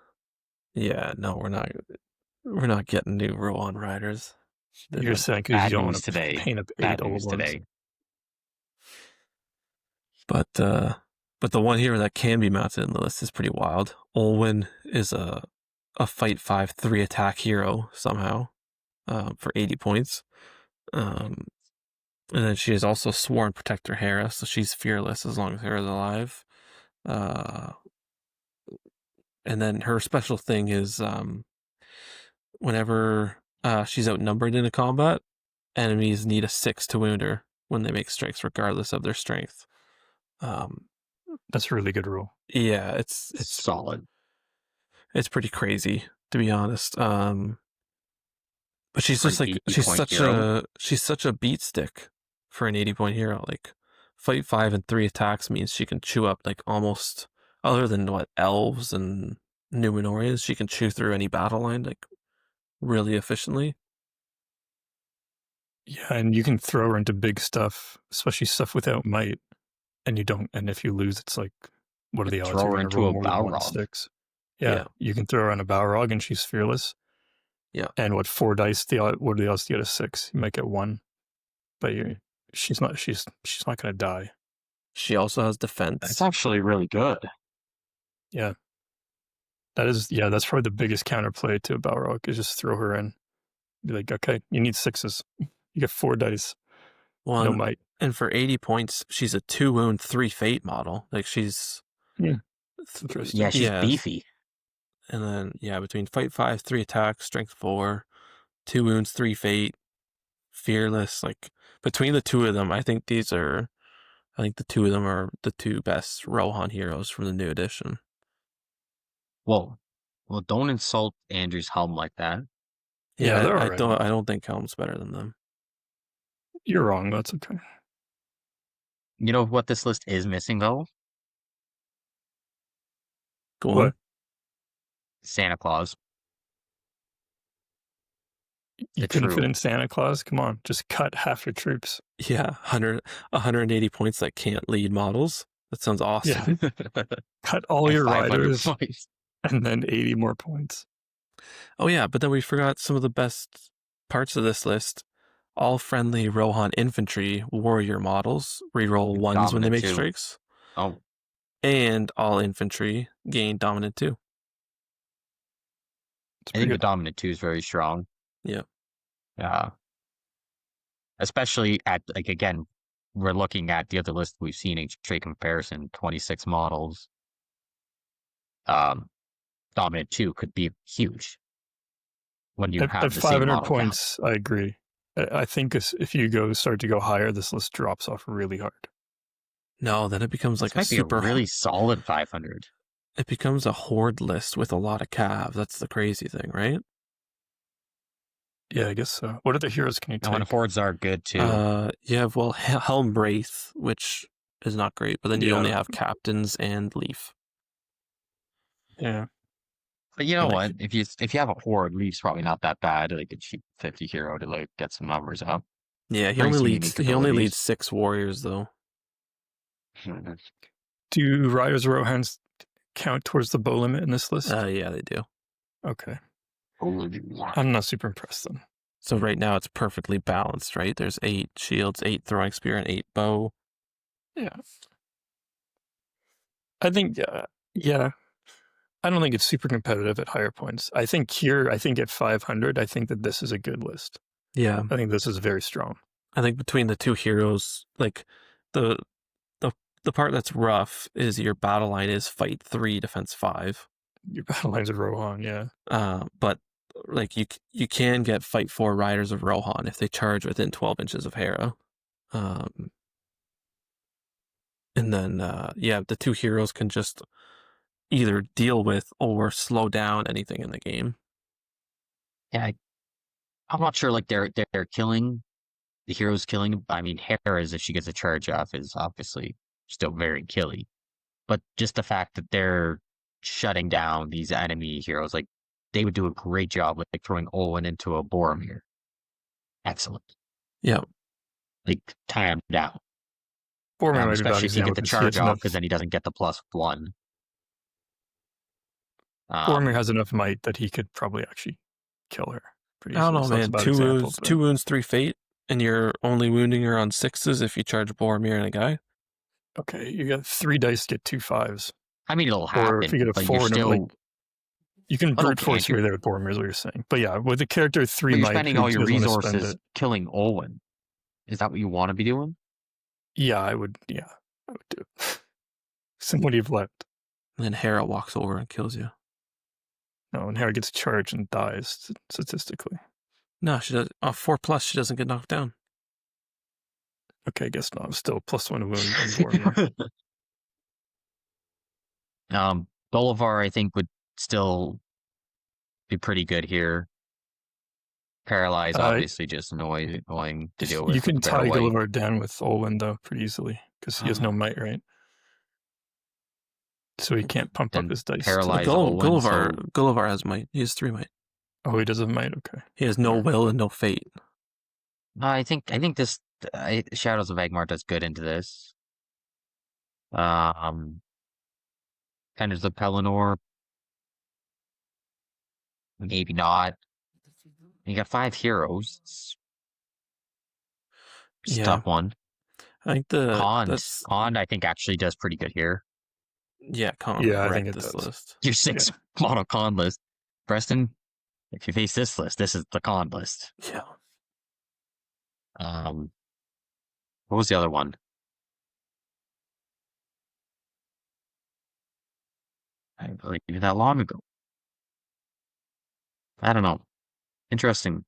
Speaker 1: Yeah, no, we're not. We're not getting new Rohan riders.
Speaker 2: You're saying because you
Speaker 3: Bad
Speaker 2: don't
Speaker 3: news
Speaker 2: want to
Speaker 3: today.
Speaker 2: paint up 8
Speaker 3: Bad
Speaker 2: old
Speaker 3: news
Speaker 2: ones.
Speaker 3: today.
Speaker 1: But the one hero that can be mounted in the list is pretty wild. Olwen is a fight 5 3 attack hero somehow for 80 points. And then she is also Sworn Protector Hera, so she's fearless as long as Hera's alive. And then her special thing is whenever she's outnumbered in a combat, enemies need a 6 to wound her when they make strikes, regardless of their strength.
Speaker 2: That's a really good rule.
Speaker 1: Yeah, it's
Speaker 3: solid.
Speaker 1: It's pretty crazy, to be honest. But she's just like she's such a beat stick for an 80-point hero. Like fight 5 and 3 attacks means she can chew up like almost, other than what, elves and Numenorians, she can chew through any battle line like really efficiently.
Speaker 2: Yeah, and you can throw her into big stuff, especially stuff without might, and you don't. And if you lose, it's like, what are the odds you're going to roll more than 1/6? Yeah, you can throw her on a Balrog and she's fearless.
Speaker 1: Yeah.
Speaker 2: And what, 4 dice? What are the odds to get a 6? You might get 1, but she's not going to die.
Speaker 1: She also has defense.
Speaker 3: That's actually really good.
Speaker 2: Yeah. That's probably the biggest counterplay to a Balrog, is just throw her in. Be like, okay, you need 6s. You get 4 dice.
Speaker 1: Well,
Speaker 2: no might.
Speaker 1: And for 80 points, she's a 2 wound, 3 fate model. Like she's
Speaker 2: interesting.
Speaker 3: She's beefy.
Speaker 1: And then between fight 5, 3 attack, strength 4, 2 wounds, 3 fate, fearless. Like between the two of them, I think the two of them are the two best Rohan heroes from the new edition.
Speaker 3: Well, don't insult Andrew's helm like that.
Speaker 2: Yeah, they're
Speaker 1: I
Speaker 2: right.
Speaker 1: I don't think Helm's better than them.
Speaker 2: You're wrong. That's okay.
Speaker 3: You know what this list is missing though?
Speaker 1: Go on.
Speaker 3: Santa Claus.
Speaker 2: You couldn't fit in Santa Claus? Come on, just cut half your troops.
Speaker 1: Yeah, 180 points that can't lead models. That sounds awesome.
Speaker 2: Yeah. Cut all your riders points. And then 80 more points.
Speaker 1: Oh yeah, but then we forgot some of the best parts of this list. All friendly Rohan infantry warrior models reroll 1s when they make strikes.
Speaker 3: Oh.
Speaker 1: And all infantry gain dominant 2.
Speaker 3: I think the dominant 2 is very strong.
Speaker 1: Yeah.
Speaker 3: Yeah. Especially at, like, again, we're looking at the other list we've seen in trade comparison, 26 models. Dominant 2 could be huge when you have
Speaker 2: at
Speaker 3: the
Speaker 2: 500
Speaker 3: same model
Speaker 2: points.
Speaker 3: Count.
Speaker 2: I agree. I think if you start to go higher, this list drops off really hard.
Speaker 1: No, then it becomes like
Speaker 3: a really solid 500.
Speaker 1: It becomes a horde list with a lot of calves. That's the crazy thing, right?
Speaker 2: Yeah, I guess so. What other heroes can you take?
Speaker 3: And hordes are good too.
Speaker 1: Well, Helm Wraith, which is not great, but then you only have captains and Leaf.
Speaker 2: Yeah.
Speaker 3: But you know what? If you have a horde, Leaf's probably not that bad. Like a cheap 50 hero to like get some numbers up.
Speaker 1: Yeah, he only leads 6 warriors though.
Speaker 2: Do Riders of Rohans count towards the bow limit in this list?
Speaker 1: Yeah, they do.
Speaker 2: Okay. I'm not super impressed then.
Speaker 1: So right now it's perfectly balanced, right? There's 8 shields, 8 throwing spear, and 8 bow.
Speaker 2: Yeah. I think, yeah. I don't think it's super competitive at higher points. I think at 500, I think that this is a good list.
Speaker 1: Yeah.
Speaker 2: I think this is very strong.
Speaker 1: I think between the two heroes, like the part that's rough is your battle line is fight 3, defense 5.
Speaker 2: Your battle lines are Rohan, yeah.
Speaker 1: But like you can get fight 4 riders of Rohan if they charge within 12 inches of Hera. And then the two heroes can just either deal with or slow down anything in the game.
Speaker 3: Yeah, I'm not sure. Like they're killing the heroes. Killing. I mean, Hera's, if she gets a charge off, is obviously still very killy. But just the fact that they're shutting down these enemy heroes, like they would do a great job with like throwing Olwen into a Boromir. Excellent.
Speaker 1: Yeah.
Speaker 3: like tie him down.
Speaker 2: Boromir might be a bad
Speaker 3: Especially if you
Speaker 2: example
Speaker 3: get the
Speaker 2: because he
Speaker 3: charge
Speaker 2: has
Speaker 3: off,
Speaker 2: enough.
Speaker 3: because then he doesn't get the +1.
Speaker 2: Boromir has enough might that he could probably actually kill her pretty
Speaker 1: I don't
Speaker 2: easily.
Speaker 1: know,
Speaker 2: So that's a
Speaker 1: man.
Speaker 2: bad
Speaker 1: Two
Speaker 2: example.
Speaker 1: wounds,
Speaker 2: But
Speaker 1: 2 wounds, 3 fate, and you're only wounding her on 6s if you charge Boromir and a guy.
Speaker 2: okay, you got 3 dice to get 2 5s.
Speaker 3: I mean, it'll
Speaker 2: Or if
Speaker 3: happen,
Speaker 2: you get a
Speaker 3: but you're
Speaker 2: 4 and
Speaker 3: still.
Speaker 2: like you can
Speaker 3: But
Speaker 2: brute
Speaker 3: okay,
Speaker 2: force your way there with Boromir is what you're saying. But yeah, with the character 3
Speaker 3: but you're
Speaker 2: might
Speaker 3: spending
Speaker 2: who
Speaker 3: all your
Speaker 2: doesn't want to spend
Speaker 3: resources
Speaker 2: it.
Speaker 3: killing Olwen. Is that what you want to be doing?
Speaker 2: Yeah, I would do it. Somebody you've left.
Speaker 1: And then Hera walks over and kills you.
Speaker 2: No, and Harry gets charged and dies statistically.
Speaker 1: No, she does. 4+, she doesn't get knocked down.
Speaker 2: Okay, I guess not. Still +1 wound on Boromir.
Speaker 3: Bolivar, I think, would still be pretty good here. Paralyze, obviously, just annoying to deal with.
Speaker 2: You can
Speaker 3: with the better
Speaker 2: tie
Speaker 3: white.
Speaker 2: Gulliver down with Olwen though pretty easily because he has no might, right? So he can't pump up
Speaker 3: Then
Speaker 2: his dice.
Speaker 3: paralyze Olwen.
Speaker 1: Gulliver has might. He has 3 might.
Speaker 2: Oh, he does have might. Okay.
Speaker 1: He has no will and no fate.
Speaker 3: I think this Shadows of Agmar does good into this. Tenders of Pelennor, maybe not. You got 5 heroes. It's a tough one.
Speaker 1: I think
Speaker 3: Khand, I think, actually does pretty good here.
Speaker 1: Yeah, Khand.
Speaker 2: Yeah, I think it does.
Speaker 1: List.
Speaker 3: Your 6 mono Khand list. Preston, if you face this list, this is the Khand list.
Speaker 1: Yeah.
Speaker 3: What was the other one? I didn't believe it that long ago. I don't know. Interesting.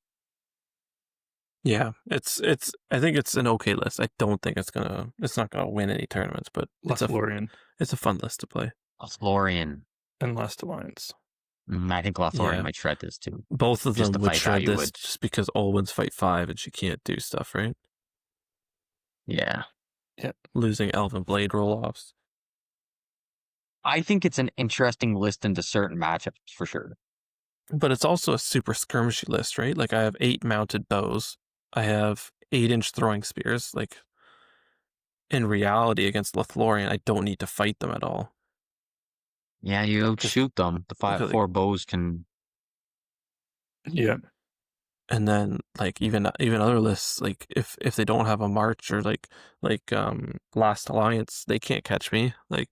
Speaker 1: Yeah, it's. I think it's an okay list. I don't think it's not gonna win any tournaments, but it's a fun list to play.
Speaker 3: Lothlorien
Speaker 2: and Last Alliance.
Speaker 3: I think Lothlorien might shred this too.
Speaker 1: Both of them would shred this just because Olwen's fight 5 and she can't do stuff, right?
Speaker 3: Yeah.
Speaker 1: Losing Elven Blade roll-offs.
Speaker 3: I think it's an interesting list into certain matchups for sure.
Speaker 1: But it's also a super skirmishy list, right? Like I have 8 mounted bows. I have 8-inch throwing spears. Like in reality, against Lothlorien, I don't need to fight them at all.
Speaker 3: Yeah, you shoot them. The 4 bows can.
Speaker 2: Yeah.
Speaker 1: And then like even other lists, like if they don't have a march or like Last Alliance, they can't catch me. Like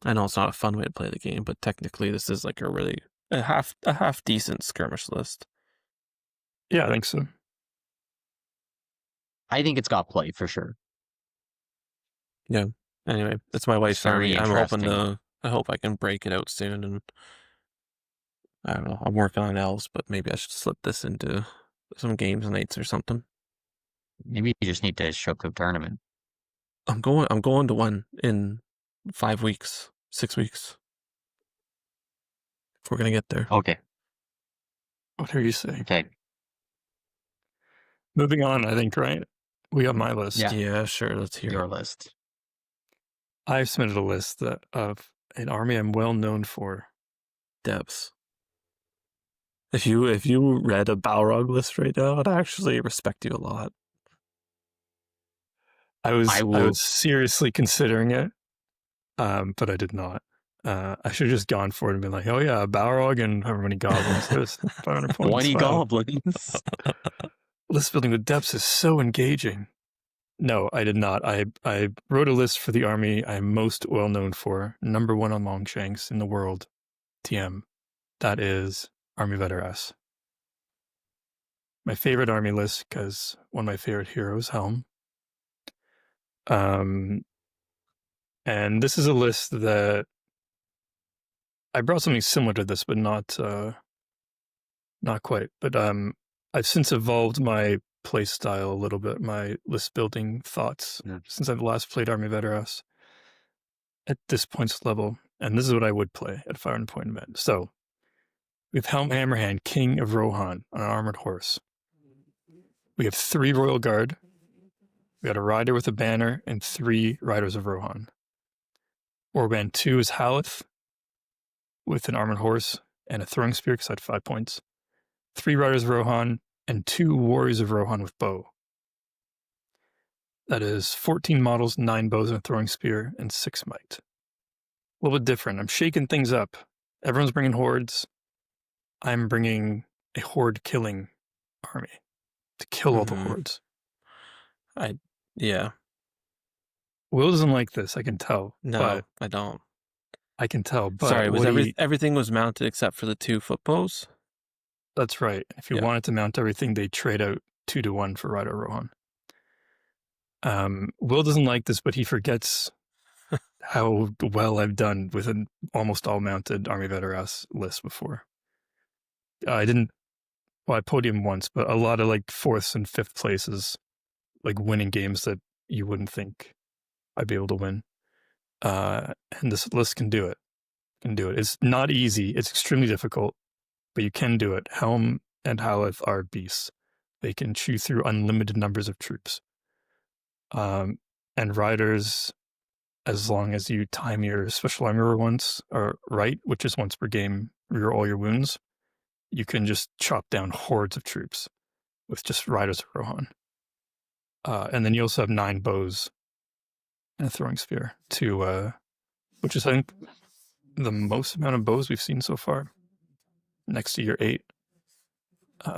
Speaker 1: I know it's not a fun way to play the game, but technically this is like a half decent skirmish list.
Speaker 2: Yeah, I think so.
Speaker 3: I think it's got play for sure.
Speaker 1: Yeah. Anyway, it's my wife's army.
Speaker 3: I
Speaker 1: hope I can break it out soon, and I don't know. I'm working on elves, but maybe I should slip this into some games nights or something.
Speaker 3: Maybe you just need to show up to a tournament.
Speaker 1: I'm going to one in 5 weeks, 6 weeks. If we're gonna get there.
Speaker 3: Okay.
Speaker 2: What are you saying?
Speaker 3: Okay.
Speaker 2: Moving on, I think, right? We got my list.
Speaker 1: Yeah, sure. Let's hear
Speaker 3: your list.
Speaker 2: I've submitted a list of an army I'm well known for.
Speaker 1: Depths. If you read a Balrog list right now, I'd actually respect you a lot.
Speaker 2: I was seriously considering it, but I did not. I should have just gone for it and been like, oh yeah, Balrog and however many goblins. There's 500 points.
Speaker 3: 20 goblins.
Speaker 2: List building with depths is so engaging. No, I did not. I wrote a list for the army I'm most well known for. Number 1 on Longshanks in the world. TM. That is Army Veteras. My favorite army list because one of my favorite heroes, Helm. And this is a list that I brought something similar to this, but not quite. But I've since evolved my play style a little bit, my list building thoughts since I've last played Army Veteras at this points level. And this is what I would play at 500 point event. So we have Helm Hammerhand, King of Rohan on an armored horse. We have 3 Royal Guard. We got a rider with a banner and 3 riders of Rohan. Warband 2 is Haleth with an armored horse and a throwing spear because I had 5 points. 3 riders of Rohan and 2 warriors of Rohan with bow. That is 14 models, 9 bows and a throwing spear, and 6 might. A little bit different. I'm shaking things up. Everyone's bringing hordes. I'm bringing a horde killing army to kill all the hordes.
Speaker 1: Yeah.
Speaker 2: Will doesn't like this, I can tell.
Speaker 1: No,
Speaker 2: but
Speaker 1: I don't.
Speaker 2: I can tell. But
Speaker 1: sorry, was everything was mounted except for the 2 footbows?
Speaker 2: That's right. If you wanted to mount everything, they trade out 2-1 for Rider Rohan. Will doesn't like this, but he forgets how well I've done with an almost all mounted Army Veteras list before. I podiumed once, but a lot of like 4th and 5th places, like winning games that you wouldn't think I'd be able to win. And this list can do it. It's not easy. It's extremely difficult, but you can do it. Helm and Haleth are beasts. They can chew through unlimited numbers of troops. And riders, as long as you time your special armor once, or right, which is once per game, rear all your wounds, you can just chop down hordes of troops with just riders of Rohan. And then you also have 9 bows and a throwing spear, which is, I think, the most amount of bows we've seen so far, next to your 8.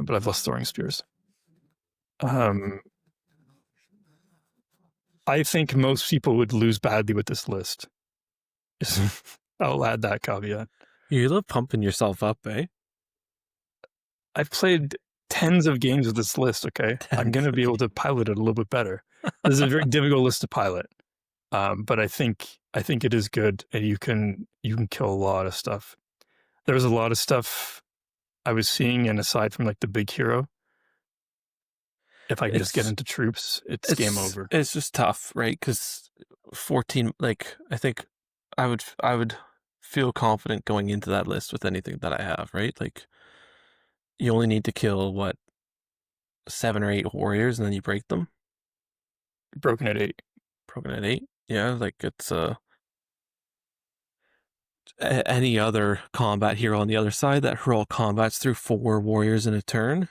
Speaker 2: But I've less throwing spears. I think most people would lose badly with this list. I'll add that caveat.
Speaker 1: You love pumping yourself up, eh?
Speaker 2: I've played tens of games with this list, okay? I'm going to be able to pilot it a little bit better. This is a very difficult list to pilot. But I think it is good, and you can kill a lot of stuff. There's a lot of stuff I was seeing, and aside from like the big hero, if I can just get into troops, it's game over.
Speaker 1: It's just tough, right? Because 14, like, I think I would feel confident going into that list with anything that I have, right? Like, you only need to kill, 7 or 8 warriors, and then you break them?
Speaker 2: Broken at 8.
Speaker 1: Broken at 8? Yeah, like, it's any other combat hero on the other side that hurl combats through 4 warriors in a turn.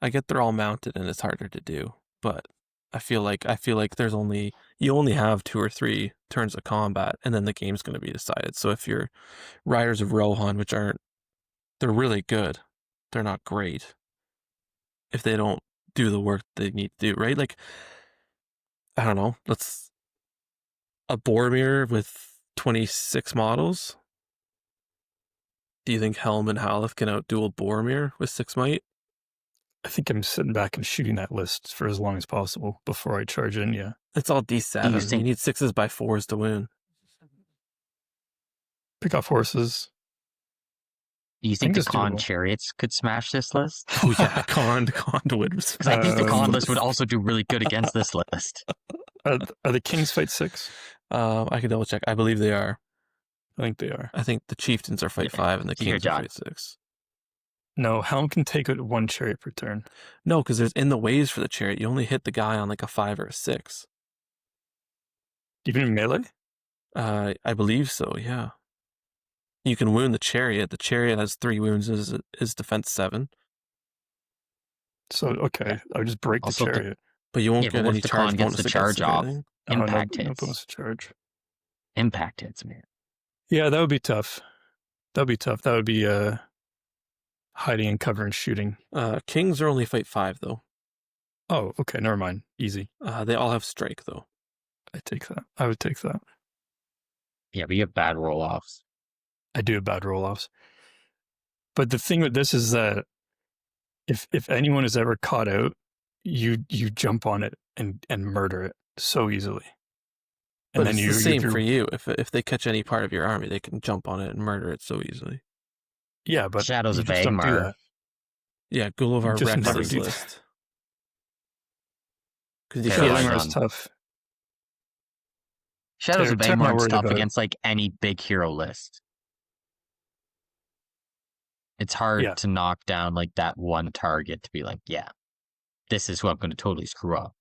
Speaker 1: I get they're all mounted and it's harder to do, but I feel like you only have 2 or 3 turns of combat, and then the game's going to be decided. So if you're Riders of Rohan, they're really good, they're not great if they don't do the work they need to do, right? Like, I don't know, a Boromir with 26 models. Do you think Helm and Haleth can outduel Boromir with 6 might?
Speaker 2: I think I'm sitting back and shooting that list for as long as possible before I charge in, yeah.
Speaker 1: It's all D7. You need 6s by 4s to win.
Speaker 2: Pick off horses.
Speaker 3: Do you think the Khan chariots could smash this list?
Speaker 1: Oh yeah, Khan would.
Speaker 3: Because I think the Khan list would also do really good against this list.
Speaker 2: Are the Kings fight 6?
Speaker 1: I can double check. I believe they are.
Speaker 2: I think they are.
Speaker 1: I think the Chieftains are fight 5 and the Kings are fight 6.
Speaker 2: No, Helm can take it 1 chariot per turn.
Speaker 1: No, because there's in the ways for the chariot. You only hit the guy on like a 5 or a 6.
Speaker 2: Even in melee?
Speaker 1: I believe so, yeah. You can wound the chariot. The chariot has 3 wounds, is defense 7.
Speaker 2: So, okay, I would just break the chariot.
Speaker 1: But you won't get any charge bonus
Speaker 3: the charge off. Impact hits.
Speaker 2: No bonus to charge.
Speaker 3: Impact hits, man.
Speaker 2: Yeah, that would be tough. That would be hiding and cover and shooting.
Speaker 1: Kings are only fight 5, though.
Speaker 2: Oh, okay, never mind. Easy.
Speaker 1: They all have strike, though.
Speaker 2: I take that. I would take that.
Speaker 3: Yeah, but you have bad roll-offs.
Speaker 2: I do have bad roll-offs. But the thing with this is that if anyone is ever caught out, you jump on it and murder it so easily.
Speaker 1: And but then it's the same for you. If they catch any part of your army, they can jump on it and murder it so easily.
Speaker 2: Yeah, but
Speaker 3: Shadows of Angmar.
Speaker 1: Yeah, Gullivar wrecks this list.
Speaker 2: Because Angmar is tough.
Speaker 3: Shadows of Angmar is tough against like any big hero list. It's hard to knock down like that one target to be like, yeah, this is who I'm going to totally screw up.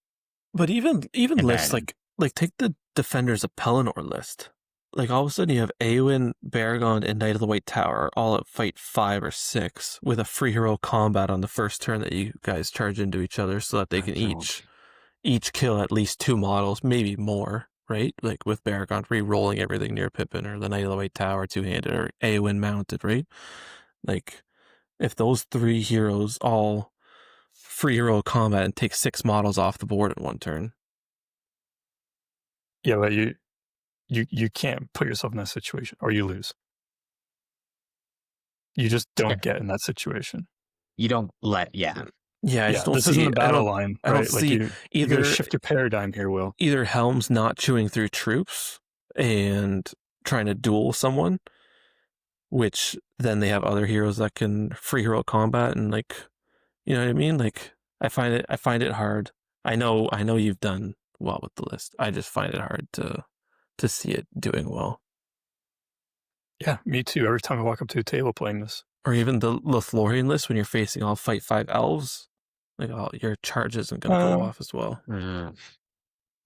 Speaker 1: But even lists like take the Defenders of Pelennor list. Like all of a sudden you have Eowyn, Beregond, and Knight of the White Tower all at fight 5 or 6 with a free hero combat on the first turn that you guys charge into each other so that they can each kill at least 2 models, maybe more, right? Like with Baragon re-rolling everything near Pippin, or the Knight of the White Tower two-handed, or Eowyn mounted, right? Like, if those 3 heroes all free hero combat and take 6 models off the board in one turn.
Speaker 2: Yeah, but you can't put yourself in that situation, or you lose. You just don't get in that situation.
Speaker 3: You don't let,
Speaker 1: Yeah, I just don't
Speaker 2: this
Speaker 1: see.
Speaker 2: isn't a battle line,
Speaker 1: I don't
Speaker 2: right?
Speaker 1: see
Speaker 2: you
Speaker 1: either.
Speaker 2: gotta shift your paradigm here, Will.
Speaker 1: Either Helm's not chewing through troops and trying to duel someone, which then they have other heroes that can free hero combat, and like, you know what I mean? Like, I find it hard. I know you've done well with the list. I just find it hard to see it doing well.
Speaker 2: Yeah, me too. Every time I walk up to a table playing this.
Speaker 1: Or even the Lothlorien list, when you're facing all fight 5 elves, like, your charge isn't going to go off as well.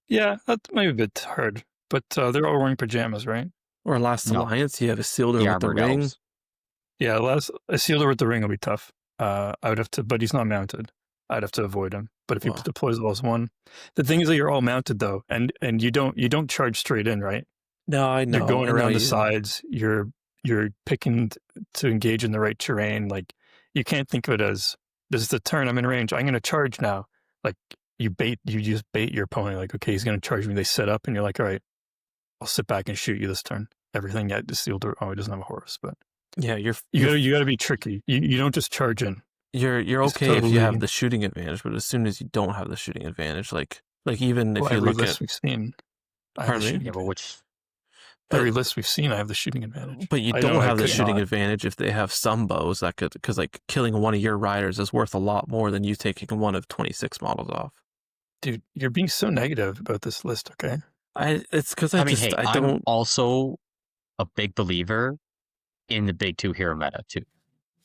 Speaker 2: Yeah, that might be a bit hard, but they're all wearing pajamas, right?
Speaker 1: Or Last Alliance, you have Isildur with the ring.
Speaker 2: Elves. Yeah, Isildur with the ring will be tough. I would have to, but he's not mounted. I'd have to avoid him. But if he deploys all as one, the thing is that you're all mounted though, and you don't charge straight in, right?
Speaker 1: No, I know.
Speaker 2: You're going around the sides. You're picking to engage in the right terrain. Like, you can't think of it as, this is the turn, I'm in range, I'm going to charge now. Like, you just bait your opponent. Like, okay, he's going to charge me. They set up, and you're like, all right, I'll sit back and shoot you this turn. Everything at the steel door. Oh, he doesn't have a horse, but
Speaker 1: yeah, you
Speaker 2: got to be tricky. You don't just charge in.
Speaker 1: You're okay if you have the shooting advantage, but as soon as you don't have the shooting advantage, like even if you look at
Speaker 2: we've seen, every list we've seen, I have the shooting advantage.
Speaker 1: But you don't have the shooting advantage if they have some bows that could, because like killing one of your riders is worth a lot more than you taking one of 26 models off.
Speaker 2: Dude, you're being so negative about this list, okay?
Speaker 1: It's because I don't.
Speaker 3: I'm also a big believer in the big 2 hero meta too.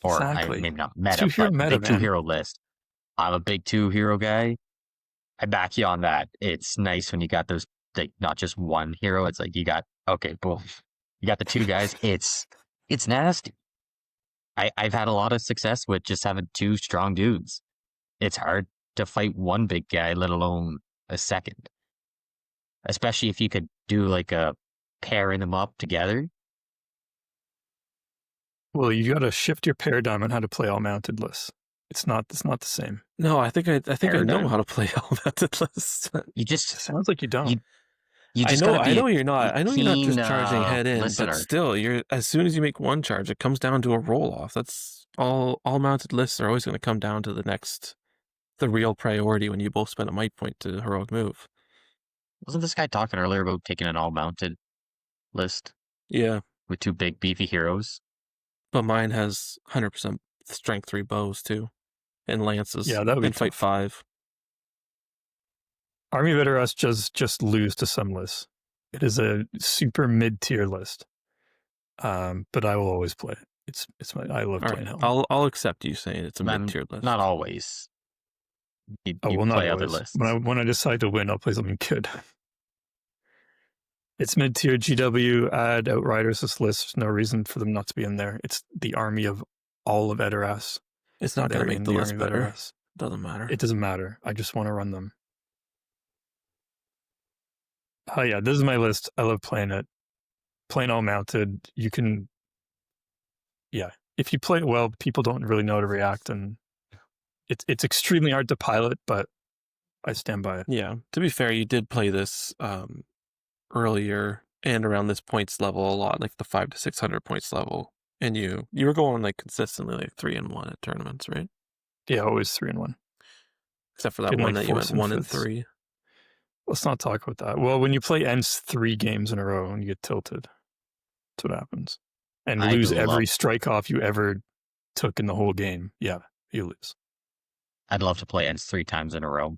Speaker 3: Or maybe not meta, but big 2 hero list. I'm a big 2 hero guy. I back you on that. It's nice when you got those, like, not just one hero. It's like you got, okay, boom. You got the 2 guys. It's nasty. I've had a lot of success with just having 2 strong dudes. It's hard to fight one big guy, let alone a second. Especially if you could do like a pairing them up together.
Speaker 2: Well, you got to shift your paradigm on how to play all mounted lists. It's not the same.
Speaker 1: No, I think I know how to play all mounted lists.
Speaker 3: You just
Speaker 2: sounds like you don't.
Speaker 3: You just
Speaker 1: I know you're not. I know you're not just charging head in, but still, as soon as you make one charge, it comes down to a roll off. That's all mounted lists are always going to come down to the real priority when you both spend a might point to heroic move.
Speaker 3: Wasn't this guy talking earlier about taking an all mounted list?
Speaker 1: Yeah.
Speaker 3: With 2 big beefy heroes.
Speaker 1: But mine has 100% strength 3 bows too, and lances.
Speaker 2: Yeah, that would be
Speaker 1: fight 5.
Speaker 2: Army of Edoras just lose to some lists. It is a super mid tier list, but I will always play it. I love playing Helm.
Speaker 1: I'll accept you saying it's a mid tier list.
Speaker 3: Not always. You play
Speaker 2: not
Speaker 3: other
Speaker 2: always.
Speaker 3: lists.
Speaker 2: When I decide to win, I'll play something good. It's mid-tier GW, add Outriders this list. There's no reason for them not to be in there. It's the army of all of Edoras.
Speaker 1: It's not going to make the list better. Doesn't matter.
Speaker 2: It doesn't matter. I just want to run them. Oh yeah, this is my list. I love playing it. Playing all mounted. You can... Yeah. If you play it well, people don't really know how to react, and it's extremely hard to pilot, but I stand by it.
Speaker 1: Yeah. To be fair, you did play this... earlier and around this points level a lot, like the 500 to 600 points level, and you were going like consistently like 3-1 at tournaments, right?
Speaker 2: Yeah, always 3-1.
Speaker 1: Except for that one that you went 1-3.
Speaker 2: Let's not talk about that. Well, when you play ends 3 games in a row and you get tilted, that's what happens, and lose every strike off you ever took in the whole game. Yeah, you lose.
Speaker 3: I'd love to play ends 3 times in a row.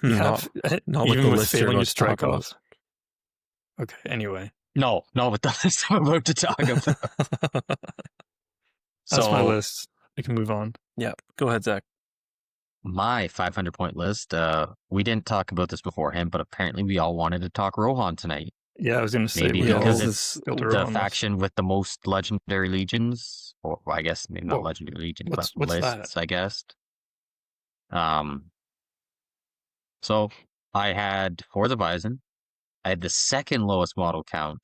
Speaker 1: Not
Speaker 2: even with failing to strike off. Okay, anyway.
Speaker 3: No, with the list I'm about to talk about.
Speaker 2: That's my list. We can move on.
Speaker 1: Yeah, go ahead, Zach.
Speaker 3: My 500-point list, we didn't talk about this beforehand, but apparently we all wanted to talk Rohan tonight.
Speaker 2: Yeah, I was going to say.
Speaker 3: Maybe because it's the faction with the most legendary legions, or I guess maybe not legendary legions, but lists, I guess. So I had, for the Bison, I had the second lowest model count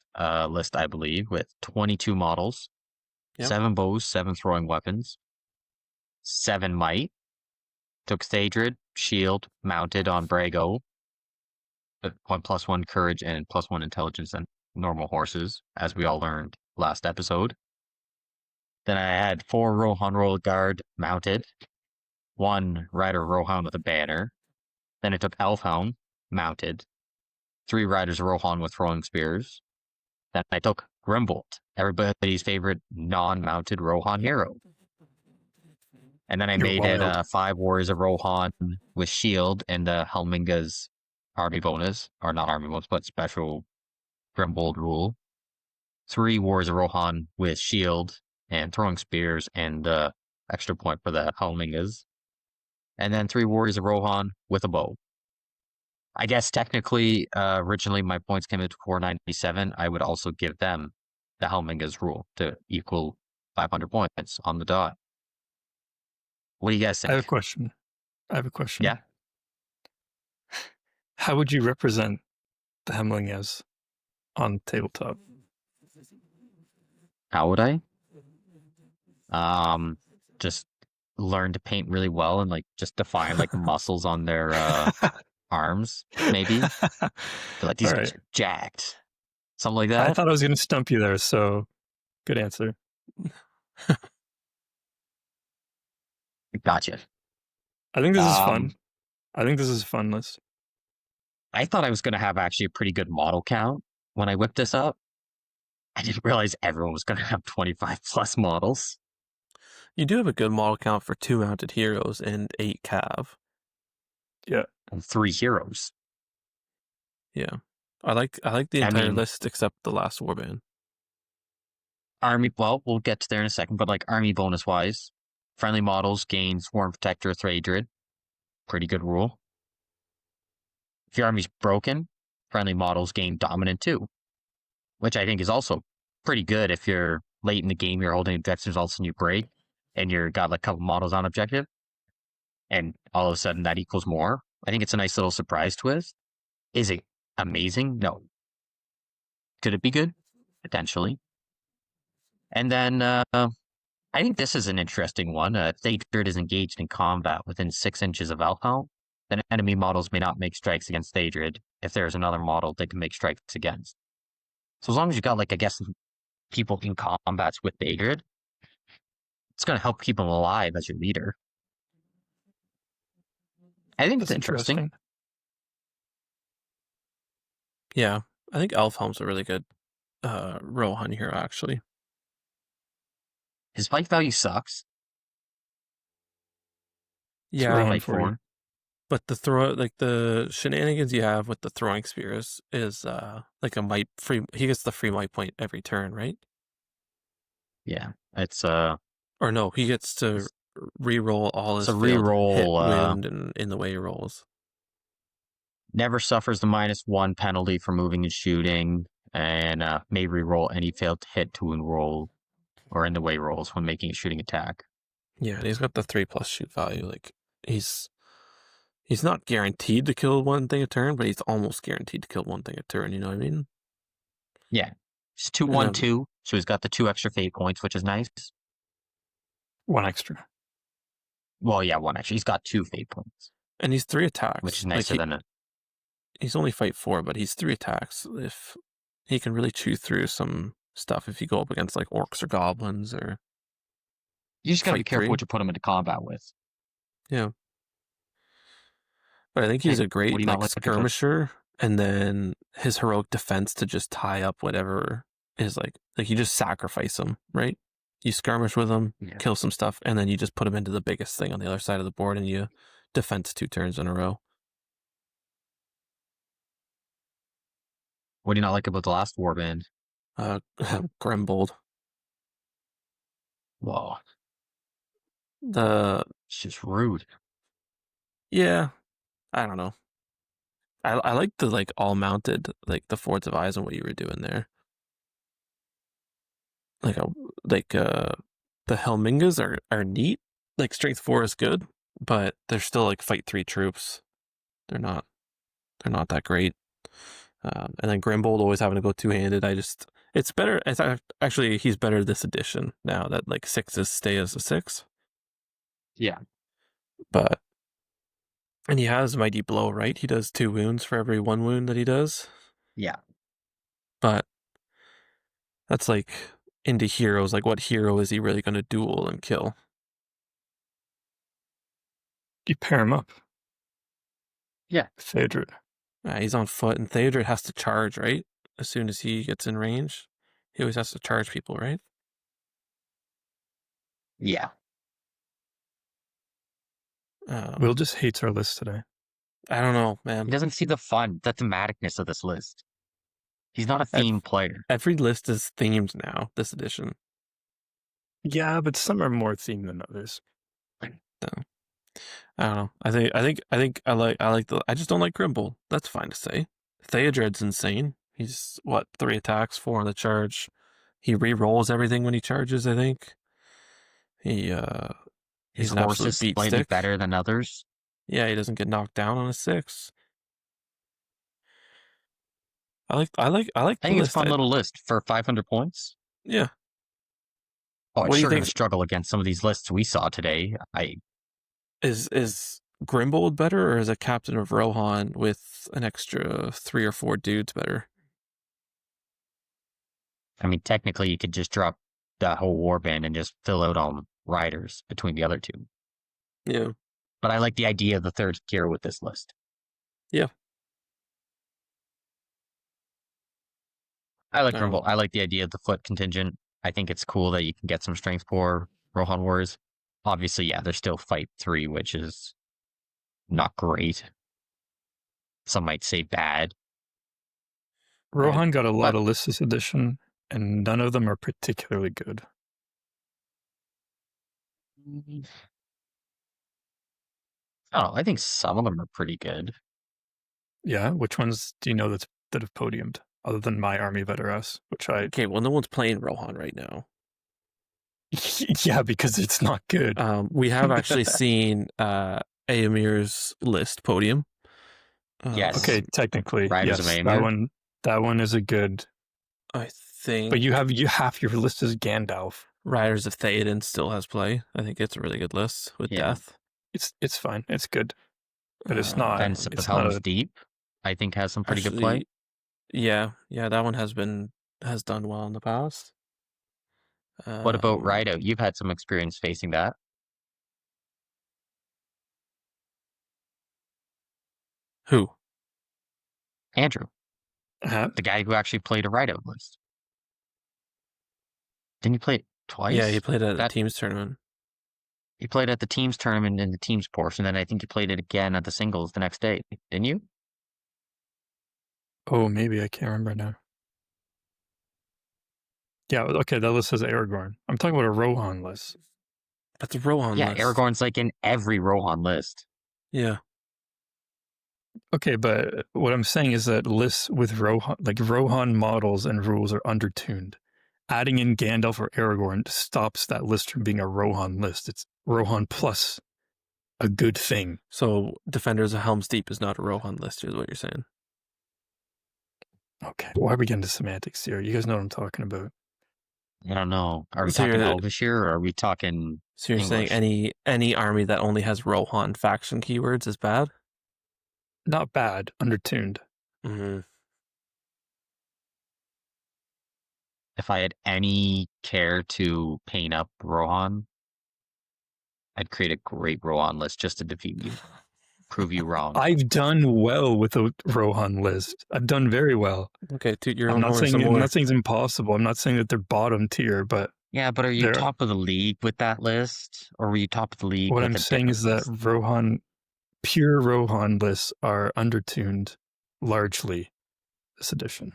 Speaker 3: list, I believe, with 22 models,
Speaker 1: Yep.
Speaker 3: 7 bows, 7 throwing weapons, 7 might. Took Thaedred, shield, mounted on Brago, 1+1 courage and +1 intelligence and normal horses, as we all learned last episode. Then I had 4 Rohan Royal Guard mounted, 1 Rider Rohan with a banner. Then I took Elfhound mounted, 3 Riders Rohan with throwing spears. Then I took Grimbolt, everybody's favorite non-mounted Rohan hero. And then I
Speaker 2: You're
Speaker 3: made
Speaker 2: wild.
Speaker 3: it 5 Warriors of Rohan with shield and the Helminga's army bonus, or not army bonus, but special Grimbold rule. 3 Warriors of Rohan with shield and throwing spears and the extra point for the Helmingas. And then 3 Warriors of Rohan with a bow. I guess technically, originally my points came into 497. I would also give them the Helmingas rule to equal 500 points on the dot. What do you guys think?
Speaker 2: I have a question.
Speaker 3: Yeah.
Speaker 2: How would you represent the Hemlingas on tabletop?
Speaker 3: How would I? Just learn to paint really well and like just define like the muscles on their arms, maybe. Like these guys are jacked. Something like that.
Speaker 2: I thought I was going to stump you there, so good answer.
Speaker 3: Gotcha.
Speaker 2: I think this is fun. I think this is a fun list.
Speaker 3: I thought I was going to have actually a pretty good model count when I whipped this up. I didn't realize everyone was going to have 25 plus models.
Speaker 1: You do have a good model count for 2 mounted heroes and 8 cav.
Speaker 2: Yeah.
Speaker 3: And 3 heroes.
Speaker 1: Yeah. I like the entire list except the last warband.
Speaker 3: Army, well, we'll get to there in a second, but like army bonus wise, friendly models gain Swarm Protector Thaedred. Pretty good rule. If your army's broken, friendly models gain Dominant too, which I think is also pretty good if you're late in the game, you're holding objectives, all of a sudden you break, and you're got like a couple models on objective, and all of a sudden that equals more. I think it's a nice little surprise twist. Is it amazing? No. Could it be good? Potentially. And then I think this is an interesting one. Thaedred is engaged in combat within 6 inches of Elfhound. Then enemy models may not make strikes against Thaedred if there is another model they can make strikes against. So as long as you got, like, I guess, people in combats with Thaedred, it's going to help keep them alive as your leader. I think it's interesting.
Speaker 1: Yeah, I think Elfhelm's a really good Rohan hero, actually.
Speaker 3: His fight value sucks.
Speaker 1: Yeah,
Speaker 3: fight for.
Speaker 1: But the shenanigans you have with the throwing spears is like a might free. He gets the free might point every turn, right?
Speaker 3: Yeah, it's
Speaker 1: Or no, he gets to re-roll all his
Speaker 3: reroll
Speaker 1: hit, wound in the way he rolls.
Speaker 3: Never suffers the -1 penalty for moving and shooting, and may re-roll any failed hit to wound roll or in the way rolls when making a shooting attack.
Speaker 1: Yeah, and he's got the 3+ shoot value. Like he's not guaranteed to kill one thing a turn, but he's almost guaranteed to kill one thing a turn. You know what I mean?
Speaker 3: Yeah, he's 2/1/2, so he's got the 2 extra fate points, which is nice.
Speaker 2: 1 extra.
Speaker 3: Well, yeah, 1 extra. He's got 2 fate points,
Speaker 1: and he's 3 attacks,
Speaker 3: which is nicer than it.
Speaker 1: He's only fight 4, but he's 3 attacks. If he can really chew through some stuff, if you go up against like orcs or goblins or
Speaker 3: you just gotta be careful what you put him into combat with.
Speaker 1: Yeah. But I think he's a great like skirmisher, and then his heroic defense to just tie up whatever is like you just sacrifice him, right? You skirmish with him, kill some stuff, and then you just put him into the biggest thing on the other side of the board, and you defense 2 turns in a row.
Speaker 3: What do you not like about the last warband?
Speaker 1: Grimbold.
Speaker 3: Whoa.
Speaker 1: It's
Speaker 3: just rude.
Speaker 1: Yeah. I don't know. I like the like all mounted, like the Fords of Eyes and what you were doing there. The Helmingas are neat. Like strength 4 is good, but they're still like fight 3 troops. They're not They're not that great. And then Grimbold always having to go two-handed. It's better. Actually, he's better this edition now that like sixes stay as a 6.
Speaker 3: Yeah.
Speaker 1: And he has Mighty Blow, right? He does 2 wounds for every 1 wound that he does.
Speaker 3: Yeah.
Speaker 1: But that's like into heroes. Like, what hero is he really going to duel and kill?
Speaker 2: You pair him up.
Speaker 3: Yeah.
Speaker 2: Theodred.
Speaker 1: He's on foot, and Theodred has to charge, right? As soon as he gets in range, he always has to charge people, right?
Speaker 3: Yeah.
Speaker 2: Will just hates our list today.
Speaker 1: I don't know, man.
Speaker 3: He doesn't see the thematicness of this list. He's not a theme player.
Speaker 1: Every list is themed now, this edition.
Speaker 2: Yeah, but some are more themed than others.
Speaker 1: So, I don't know. I just don't like Grimble. That's fine to say. Theodred's insane. He's what, 3 attacks, 4 on the charge. He re-rolls everything when he charges, I think. He's
Speaker 3: His
Speaker 1: an
Speaker 3: horse
Speaker 1: absolute
Speaker 3: is
Speaker 1: beat
Speaker 3: slightly
Speaker 1: stick.
Speaker 3: better than others.
Speaker 1: Yeah, he doesn't get knocked down on a 6. I like
Speaker 3: I think it's a
Speaker 1: list.
Speaker 3: fun little list for 500 points.
Speaker 1: Yeah.
Speaker 3: Oh,
Speaker 1: What
Speaker 3: it's
Speaker 1: do you
Speaker 3: sure going
Speaker 1: think?
Speaker 3: to struggle against some of these lists we saw today.
Speaker 1: Is Grimbold better, or is a Captain of Rohan with an extra 3 or 4 dudes better?
Speaker 3: I mean, technically, you could just drop that whole warband and just fill out all the riders between the other two.
Speaker 1: Yeah.
Speaker 3: But I like the idea of the third gear with this list.
Speaker 1: Yeah.
Speaker 3: I like Grimbold. I like the idea of the foot contingent. I think it's cool that you can get some strength for Rohan Warriors. Obviously, yeah, there's still fight 3, which is not great. Some might say bad.
Speaker 2: Rohan got a lot of lists this edition, and none of them are particularly good.
Speaker 3: Oh, I think some of them are pretty good.
Speaker 2: Yeah, which ones do you know that have podiumed other than My Army Veteras, which I
Speaker 1: Okay, well, no one's playing Rohan right now.
Speaker 2: yeah, because it's not good.
Speaker 1: We have actually seen Aemir's list podium.
Speaker 3: Yes.
Speaker 2: Okay, technically,
Speaker 3: Riders of
Speaker 2: yes,
Speaker 3: Aemir.
Speaker 2: that one is a good.
Speaker 1: I think.
Speaker 2: But you have your list is Gandalf.
Speaker 1: Riders of Theoden still has play. I think it's a really good list with Death.
Speaker 2: It's fine. It's good, but it's not.
Speaker 3: Fence of
Speaker 2: it's
Speaker 3: Helm's
Speaker 2: not a,
Speaker 3: Deep, I think, has some pretty good play.
Speaker 1: Yeah, that one has done well in the past.
Speaker 3: What about Rideout? You've had some experience facing that.
Speaker 1: Who?
Speaker 3: Andrew, the guy who actually played a Rideout list. Didn't you play it twice?
Speaker 1: Yeah, he played at the teams tournament.
Speaker 3: He played at the teams tournament in the teams portion, and then I think you played it again at the singles the next day, didn't you?
Speaker 2: Oh, maybe I can't remember now. Yeah, okay, that list says Aragorn. I'm talking about a Rohan list.
Speaker 1: That's a Rohan list.
Speaker 3: Yeah, Aragorn's like in every Rohan list.
Speaker 1: Yeah.
Speaker 2: Okay, but what I'm saying is that lists with Rohan, like Rohan models and rules, are undertuned. Adding in Gandalf or Aragorn stops that list from being a Rohan list. It's Rohan plus a good thing.
Speaker 1: So Defenders of Helm's Deep is not a Rohan list, is what you're saying.
Speaker 2: Okay, why are we getting to semantics here? You guys know what I'm talking about.
Speaker 3: I don't know. Are we talking Elvish here, or are we talking
Speaker 1: So you're
Speaker 3: English?
Speaker 1: saying any army that only has Rohan faction keywords is bad?
Speaker 2: Not bad, undertuned.
Speaker 1: Mm-hmm.
Speaker 3: If I had any care to paint up Rohan, I'd create a great Rohan list just to defeat you. Prove you wrong.
Speaker 2: I've done well with a Rohan list. I've done very well.
Speaker 1: Okay, toot your own
Speaker 2: I'm not
Speaker 1: horn
Speaker 2: saying
Speaker 1: some more.
Speaker 2: it's impossible. I'm not saying that they're bottom tier, but
Speaker 3: yeah, but are you top of the league with that list, or were you top of the league?
Speaker 2: What I'm saying is that Rohan, pure Rohan lists are undertuned largely this edition.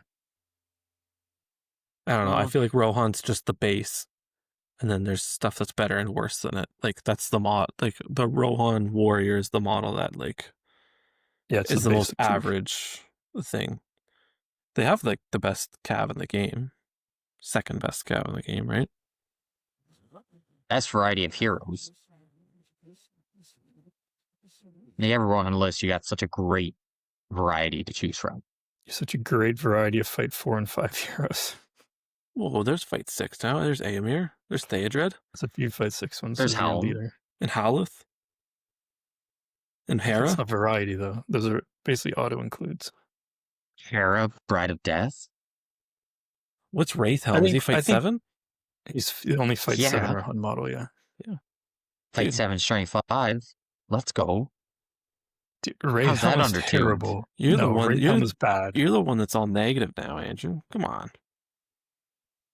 Speaker 1: I don't know. I feel like Rohan's just the base, and then there's stuff that's better and worse than it. Like that's the mod. Like the Rohan warrior is the model that is the most average thing. They have like the best cav in the game, second best cav in the game, right?
Speaker 3: Best variety of heroes. You have a Rohan list. You got such a great variety to choose from.
Speaker 2: You're such a great variety of fight 4 and 5 heroes.
Speaker 1: Whoa, there's fight 6 now. There's Aemir. There's Theodred.
Speaker 2: There's a few fight 6 ones
Speaker 3: There's
Speaker 2: as your
Speaker 3: Helm.
Speaker 2: leader.
Speaker 1: And Howleth. And Hera.
Speaker 2: That's not variety, though. Those are basically auto-includes.
Speaker 3: Hera, Bride of Death.
Speaker 1: What's Wraith Helm? Is he fight 7?
Speaker 2: He's the only fight 7 Rohan model, yeah.
Speaker 3: Fight
Speaker 1: Dude.
Speaker 3: 7, strength 5. Let's go.
Speaker 2: Dude, Wraith
Speaker 3: How's that
Speaker 2: Helm is
Speaker 3: undertuned?
Speaker 2: terrible.
Speaker 1: You're the one.
Speaker 2: Wraith Helm is bad.
Speaker 1: You're the one that's all negative now, Andrew. Come on.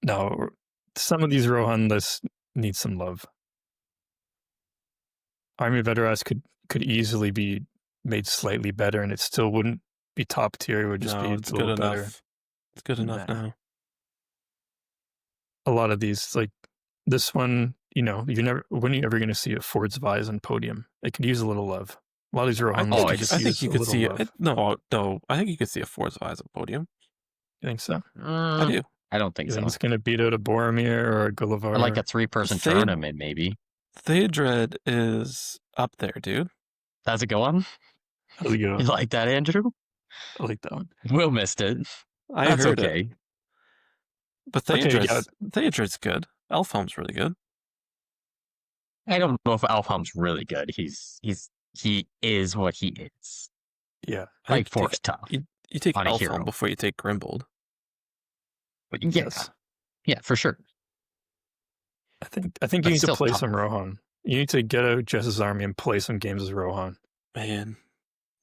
Speaker 2: No, some of these Rohan lists need some love. Army of Veteras could easily be made slightly better, and it still wouldn't be top tier. It would just be a
Speaker 1: it's
Speaker 2: little
Speaker 1: good
Speaker 2: better.
Speaker 1: enough. It's good enough now.
Speaker 2: A lot of these, like this one, when are you ever going to see a Ford's Vise on podium? It could use a little love. A lot of these Rohan lists
Speaker 1: I think you could see
Speaker 2: love.
Speaker 1: it. No, I think you could see a Force Vise on podium.
Speaker 2: You think so?
Speaker 1: I do.
Speaker 3: I don't think
Speaker 2: You
Speaker 3: so.
Speaker 2: think it's going to beat out a Boromir or a Gullivar?
Speaker 3: Or like a 3-person tournament, maybe.
Speaker 1: Theodred is up there, dude.
Speaker 3: How's it going?
Speaker 2: How's it going?
Speaker 3: You like that, Andrew?
Speaker 2: I like that one.
Speaker 3: Will missed it.
Speaker 1: That's
Speaker 3: heard
Speaker 1: okay.
Speaker 3: it.
Speaker 1: But Theodred's good. Elfhelm's really good.
Speaker 3: I don't know if Elfhelm's really good. He is what he is.
Speaker 2: Yeah.
Speaker 3: Like Force tough.
Speaker 1: You take
Speaker 3: on a hero.
Speaker 1: Elfhelm before you take Grimbold.
Speaker 3: But yeah, for sure.
Speaker 2: I think you need to play some Rohan. You need to get out Jess's army and play some games as Rohan.
Speaker 1: Man,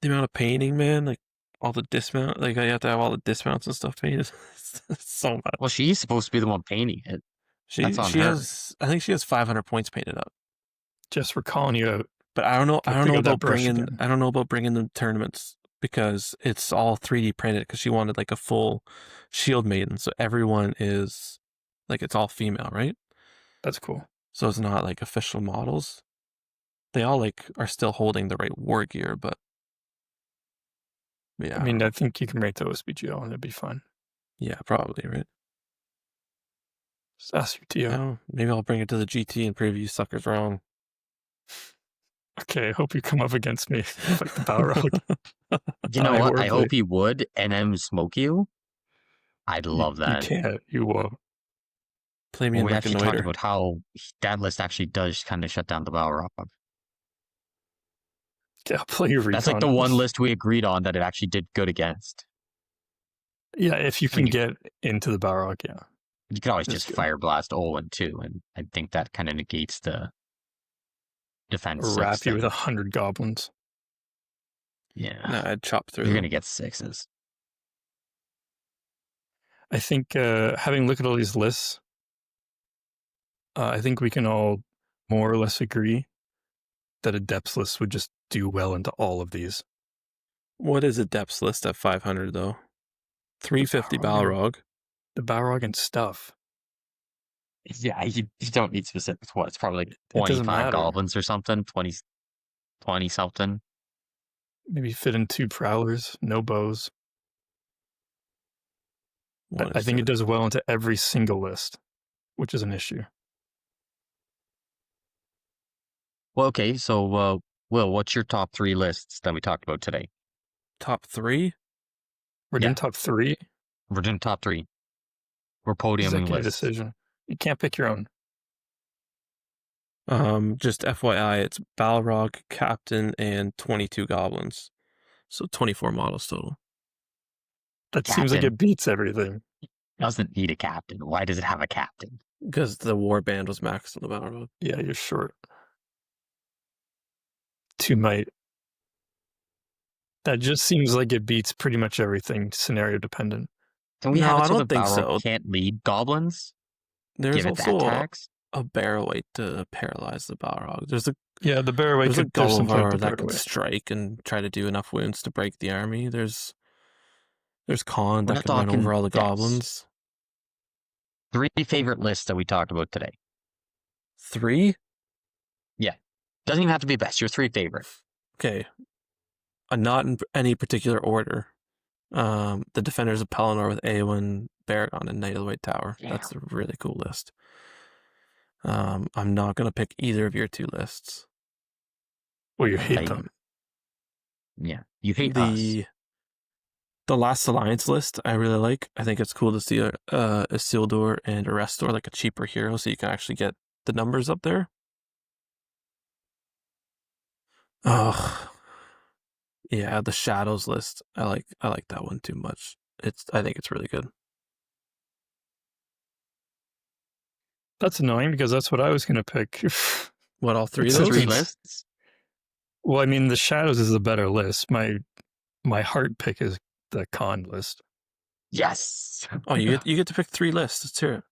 Speaker 1: the amount of painting, man, like all the dismount, like I have to have all the dismounts and stuff painted. It's so much.
Speaker 3: Well, she's supposed to be the one painting it.
Speaker 1: She has, I think she has 500 points painted up.
Speaker 2: Jess, we're calling you out.
Speaker 1: But I don't know about bringing them tournaments because it's all 3D printed because she wanted like a full shield maiden. So everyone is like, it's all female, right?
Speaker 2: That's cool.
Speaker 1: So it's not like official models. They all like are still holding the right war gear, but yeah.
Speaker 2: I mean, I think you can rate the OSBGO and it'd be fun.
Speaker 1: Yeah, probably, right?
Speaker 2: Just ask your TO.
Speaker 1: Maybe I'll bring it to the GT and prove you suckers wrong.
Speaker 2: Okay, I hope you come up against me. Fight the Balrog.
Speaker 3: You know what? I hope he would and then smoke you. I'd love that.
Speaker 2: You can't. You won't.
Speaker 1: Play me in
Speaker 3: we actually talked
Speaker 1: Reconnoiter.
Speaker 3: about how that list actually does kind of shut down the Balrog.
Speaker 2: Yeah, I'll play your Recon.
Speaker 3: That's like the one list we agreed on that it actually did good against.
Speaker 2: Yeah, if you can get into the Balrog, yeah.
Speaker 3: You can always just Fire Blast Olin too, and I think that kind of negates the defense.
Speaker 2: Or wrap you with 100 goblins.
Speaker 3: Yeah.
Speaker 1: No, I'd chop through.
Speaker 3: You're going to get 6s.
Speaker 2: I think having looked at all these lists, I think we can all more or less agree that a depths list would just do well into all of these.
Speaker 1: What is a depths list at 500 though? 350 Balrog.
Speaker 2: The Balrog and stuff.
Speaker 3: Yeah, you don't need specifics. What? It's probably like 25 goblins or something. 20 something.
Speaker 2: Maybe fit in 2 prowlers, no bows. I think it does well into every single list, which is an issue.
Speaker 3: Well, okay, so Will, what's your top 3 lists that we talked about today?
Speaker 1: Top 3?
Speaker 2: We're doing top 3?
Speaker 3: We're doing top 3. We're podiuming lists.
Speaker 2: Decision. You can't pick your own.
Speaker 1: Just FYI, it's Balrog, Captain, and 22 goblins. So 24 models total.
Speaker 2: That seems like it beats everything.
Speaker 3: It doesn't need a captain. Why does it have a captain?
Speaker 1: Because the warband was maxed on the Balrog.
Speaker 2: Yeah, you're short. 2 might. That just seems like it beats pretty much everything, scenario dependent.
Speaker 3: Can we have it so the Balrog can't lead goblins?
Speaker 1: There's also a Barrowweight to paralyze the Balrog. There's a
Speaker 2: Barrowweight
Speaker 1: could Gullivar that can strike and try to do enough wounds to break the army. There's Khan that can run over all the goblins.
Speaker 3: 3 favorite lists that we talked about today.
Speaker 1: 3?
Speaker 3: Yeah. Doesn't even have to be best. Your 3 favorite.
Speaker 1: Okay. Not in any particular order. The Defenders of Pelennor with Eowyn, Baragon, and Knight of the White Tower. Yeah. That's a really cool list. I'm not going to pick either of your 2 lists.
Speaker 2: Well, you hate them.
Speaker 3: Yeah. You hate us.
Speaker 1: The Last Alliance list I really like. I think it's cool to see a Isildur and a Restor, like a cheaper hero, so you can actually get the numbers up there. Oh, yeah, the Shadows list. I like that one too much. I think it's really good.
Speaker 2: That's annoying because that's what I was going to pick.
Speaker 1: What, all three of
Speaker 2: So
Speaker 1: those?
Speaker 3: Three lists.
Speaker 2: Well, I mean, the Shadows is a better list. My heart pick is the con list.
Speaker 3: Yes.
Speaker 1: Oh, you get to pick 3 lists. Let's hear it.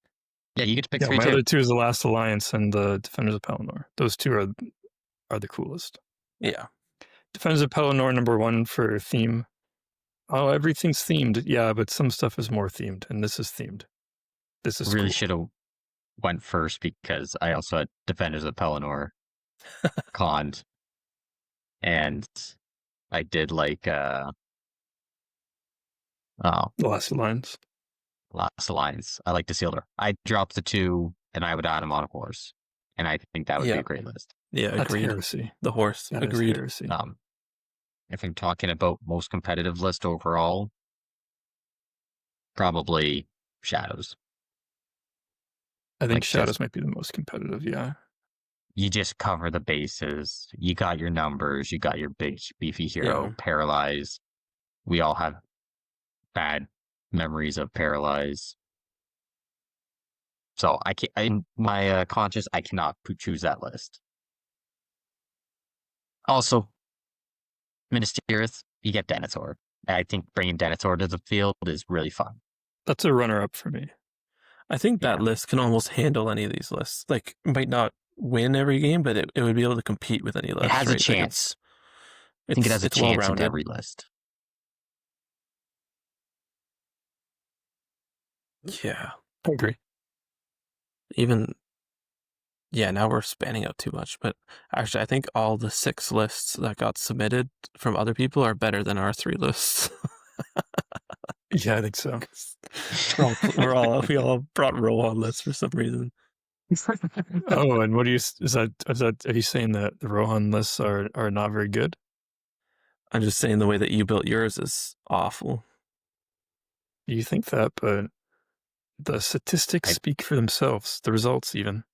Speaker 3: Yeah, you get to pick
Speaker 2: Yeah,
Speaker 3: three
Speaker 2: my
Speaker 3: too.
Speaker 2: other two is the Last Alliance and the Defenders of Pelennor. Those two are the coolest.
Speaker 1: Yeah.
Speaker 2: Defenders of Pelennor #1 for theme. Oh, everything's themed. Yeah, but some stuff is more themed, and this is themed. This is
Speaker 3: Really
Speaker 2: cool.
Speaker 3: should have went first because I also had Defenders of Pelennor conned, and I did like
Speaker 2: The Last Alliance.
Speaker 3: Last Alliance. I like Isildur. I dropped the 2 and I would add him on a horse, and I think that would be
Speaker 1: Yeah.
Speaker 3: a great list.
Speaker 1: Yeah,
Speaker 2: That's
Speaker 1: agreed.
Speaker 2: heresy.
Speaker 1: The horse.
Speaker 2: That is
Speaker 1: Agreed.
Speaker 2: heresy.
Speaker 3: If I'm talking about most competitive list overall, probably Shadows.
Speaker 2: I think
Speaker 3: like,
Speaker 2: Shadows might be the most competitive. Yeah.
Speaker 3: You just cover the bases. You got your numbers. You got your big beefy hero,
Speaker 1: Yeah.
Speaker 3: Paralyze. We all have bad memories of Paralyze. So I can't. In my conscience, I cannot choose that list. Also, Ministerius, you get Denethor. I think bringing Denethor to the field is really fun.
Speaker 2: That's a runner-up for me.
Speaker 1: I think that
Speaker 3: Yeah.
Speaker 1: list can almost handle any of these lists. Like, it might not win every game, but it would be able to compete with any list.
Speaker 3: It has
Speaker 1: right?
Speaker 3: a chance.
Speaker 1: I
Speaker 3: think it has a chance in
Speaker 1: well-rounded.
Speaker 3: every list.
Speaker 1: Yeah.
Speaker 2: I agree.
Speaker 1: Even, yeah, now we're spanning out too much. But actually, I think all the 6 lists that got submitted from other people are better than our 3 lists.
Speaker 2: Yeah, I think so.
Speaker 1: we all brought Rohan lists for some reason.
Speaker 2: Oh, and what do you is that? Are you saying that the Rohan lists are not very good?
Speaker 1: I'm just saying the way that you built yours is awful.
Speaker 2: You think that, but the statistics speak for themselves. The results, even.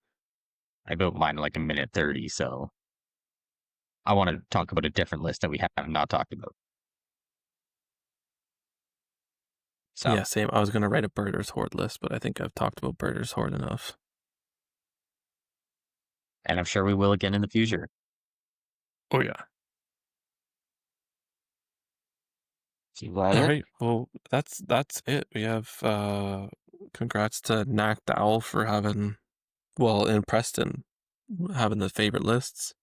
Speaker 3: I built mine in like a minute 30, so I want to talk about a different list that we have not talked about. So,
Speaker 1: Yeah, same. I was going to write a Birders Horde list, but I think I've talked about Birders Horde enough.
Speaker 3: and I'm sure we will again in the future.
Speaker 2: Oh yeah.
Speaker 1: All right. Well, that's it. We have congrats to Knack the Owl for having, well, in Preston, having the favorite lists.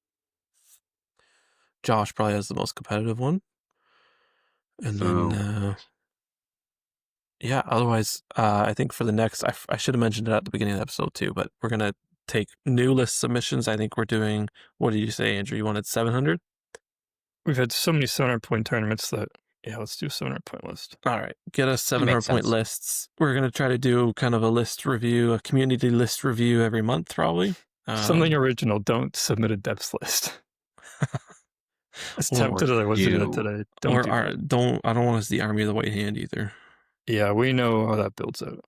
Speaker 1: Josh probably has the most competitive one. And then, yeah, otherwise, I think for the next, I should have mentioned it at the beginning of the episode too, but we're going to take new list submissions. I think we're doing, what did you say, Andrew? You wanted 700?
Speaker 2: We've had so many 700-point tournaments that, yeah, let's do a 700-point list.
Speaker 1: All right, get us 700-point lists. We're going to try to do kind of a list review, a community list review every month, probably.
Speaker 2: Something original. Don't submit a depths list. As tempted as I was to do that today.
Speaker 1: I don't want us the Army of the White Hand either.
Speaker 2: Yeah, we know how that builds out.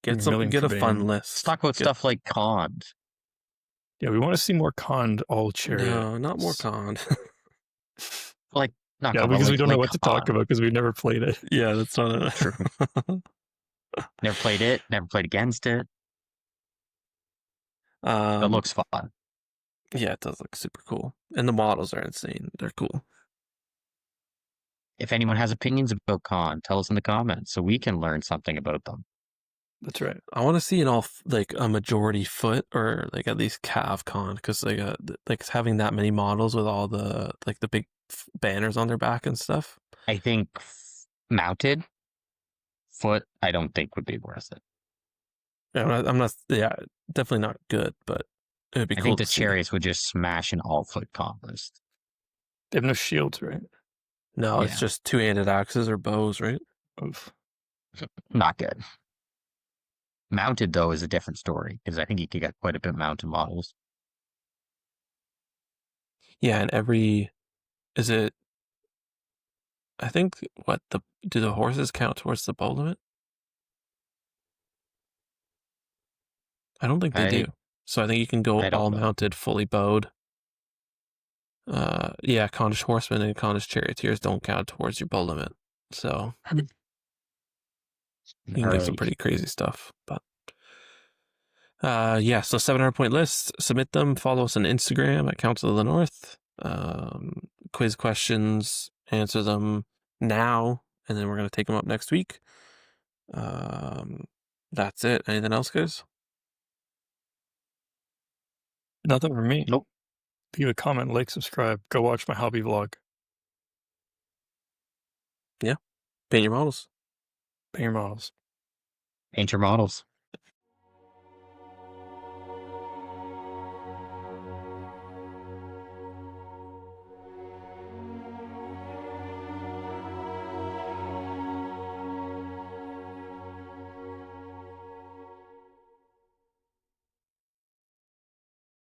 Speaker 1: Get a fun list.
Speaker 3: Let's talk about stuff like cons.
Speaker 2: Yeah, we want to see more conned all chariot.
Speaker 1: No, not more conned.
Speaker 3: Like, not
Speaker 2: yeah, because we don't know what to talk about because we've never played it.
Speaker 1: Yeah, that's not
Speaker 3: true. Never played it. Never played against it. It looks fun.
Speaker 1: Yeah, it does look super cool, and the models are insane. They're cool.
Speaker 3: If anyone has opinions about con, tell us in the comments so we can learn something about them.
Speaker 2: That's right.
Speaker 1: I want to see an all like a majority foot or like at least calf con because like having that many models with all the like the big banners on their back and stuff.
Speaker 3: I think mounted foot, I don't think would be worth it.
Speaker 1: Yeah, I'm not. Yeah, definitely not good, but it would be cool.
Speaker 3: I think the chariots would just smash an all foot con list.
Speaker 2: They have no shields, right?
Speaker 1: No, it's just 2-handed axes or bows, right?
Speaker 2: Oof.
Speaker 3: Not good. Mounted, though, is a different story, because I think you could get quite a bit mounted models.
Speaker 1: Yeah, and is it I think do the horses count towards the bow limit? I don't think they do. So I think you can go
Speaker 3: I don't
Speaker 1: all
Speaker 3: know.
Speaker 1: mounted, fully bowed. Yeah, Condish horsemen and Condish charioteers don't count towards your bow limit. So you can get some
Speaker 3: Alright.
Speaker 1: pretty crazy stuff. But yeah, so 700-point lists. Submit them. Follow us on Instagram at Council of the North. Quiz questions, answer them now, and then we're gonna take them up next week. That's it. Anything else, guys?
Speaker 2: Nothing for me.
Speaker 3: Nope.
Speaker 2: Leave a comment, like, subscribe. Go watch my hobby vlog.
Speaker 1: Yeah. Paint your models.
Speaker 2: Paint your models.
Speaker 3: Paint your models.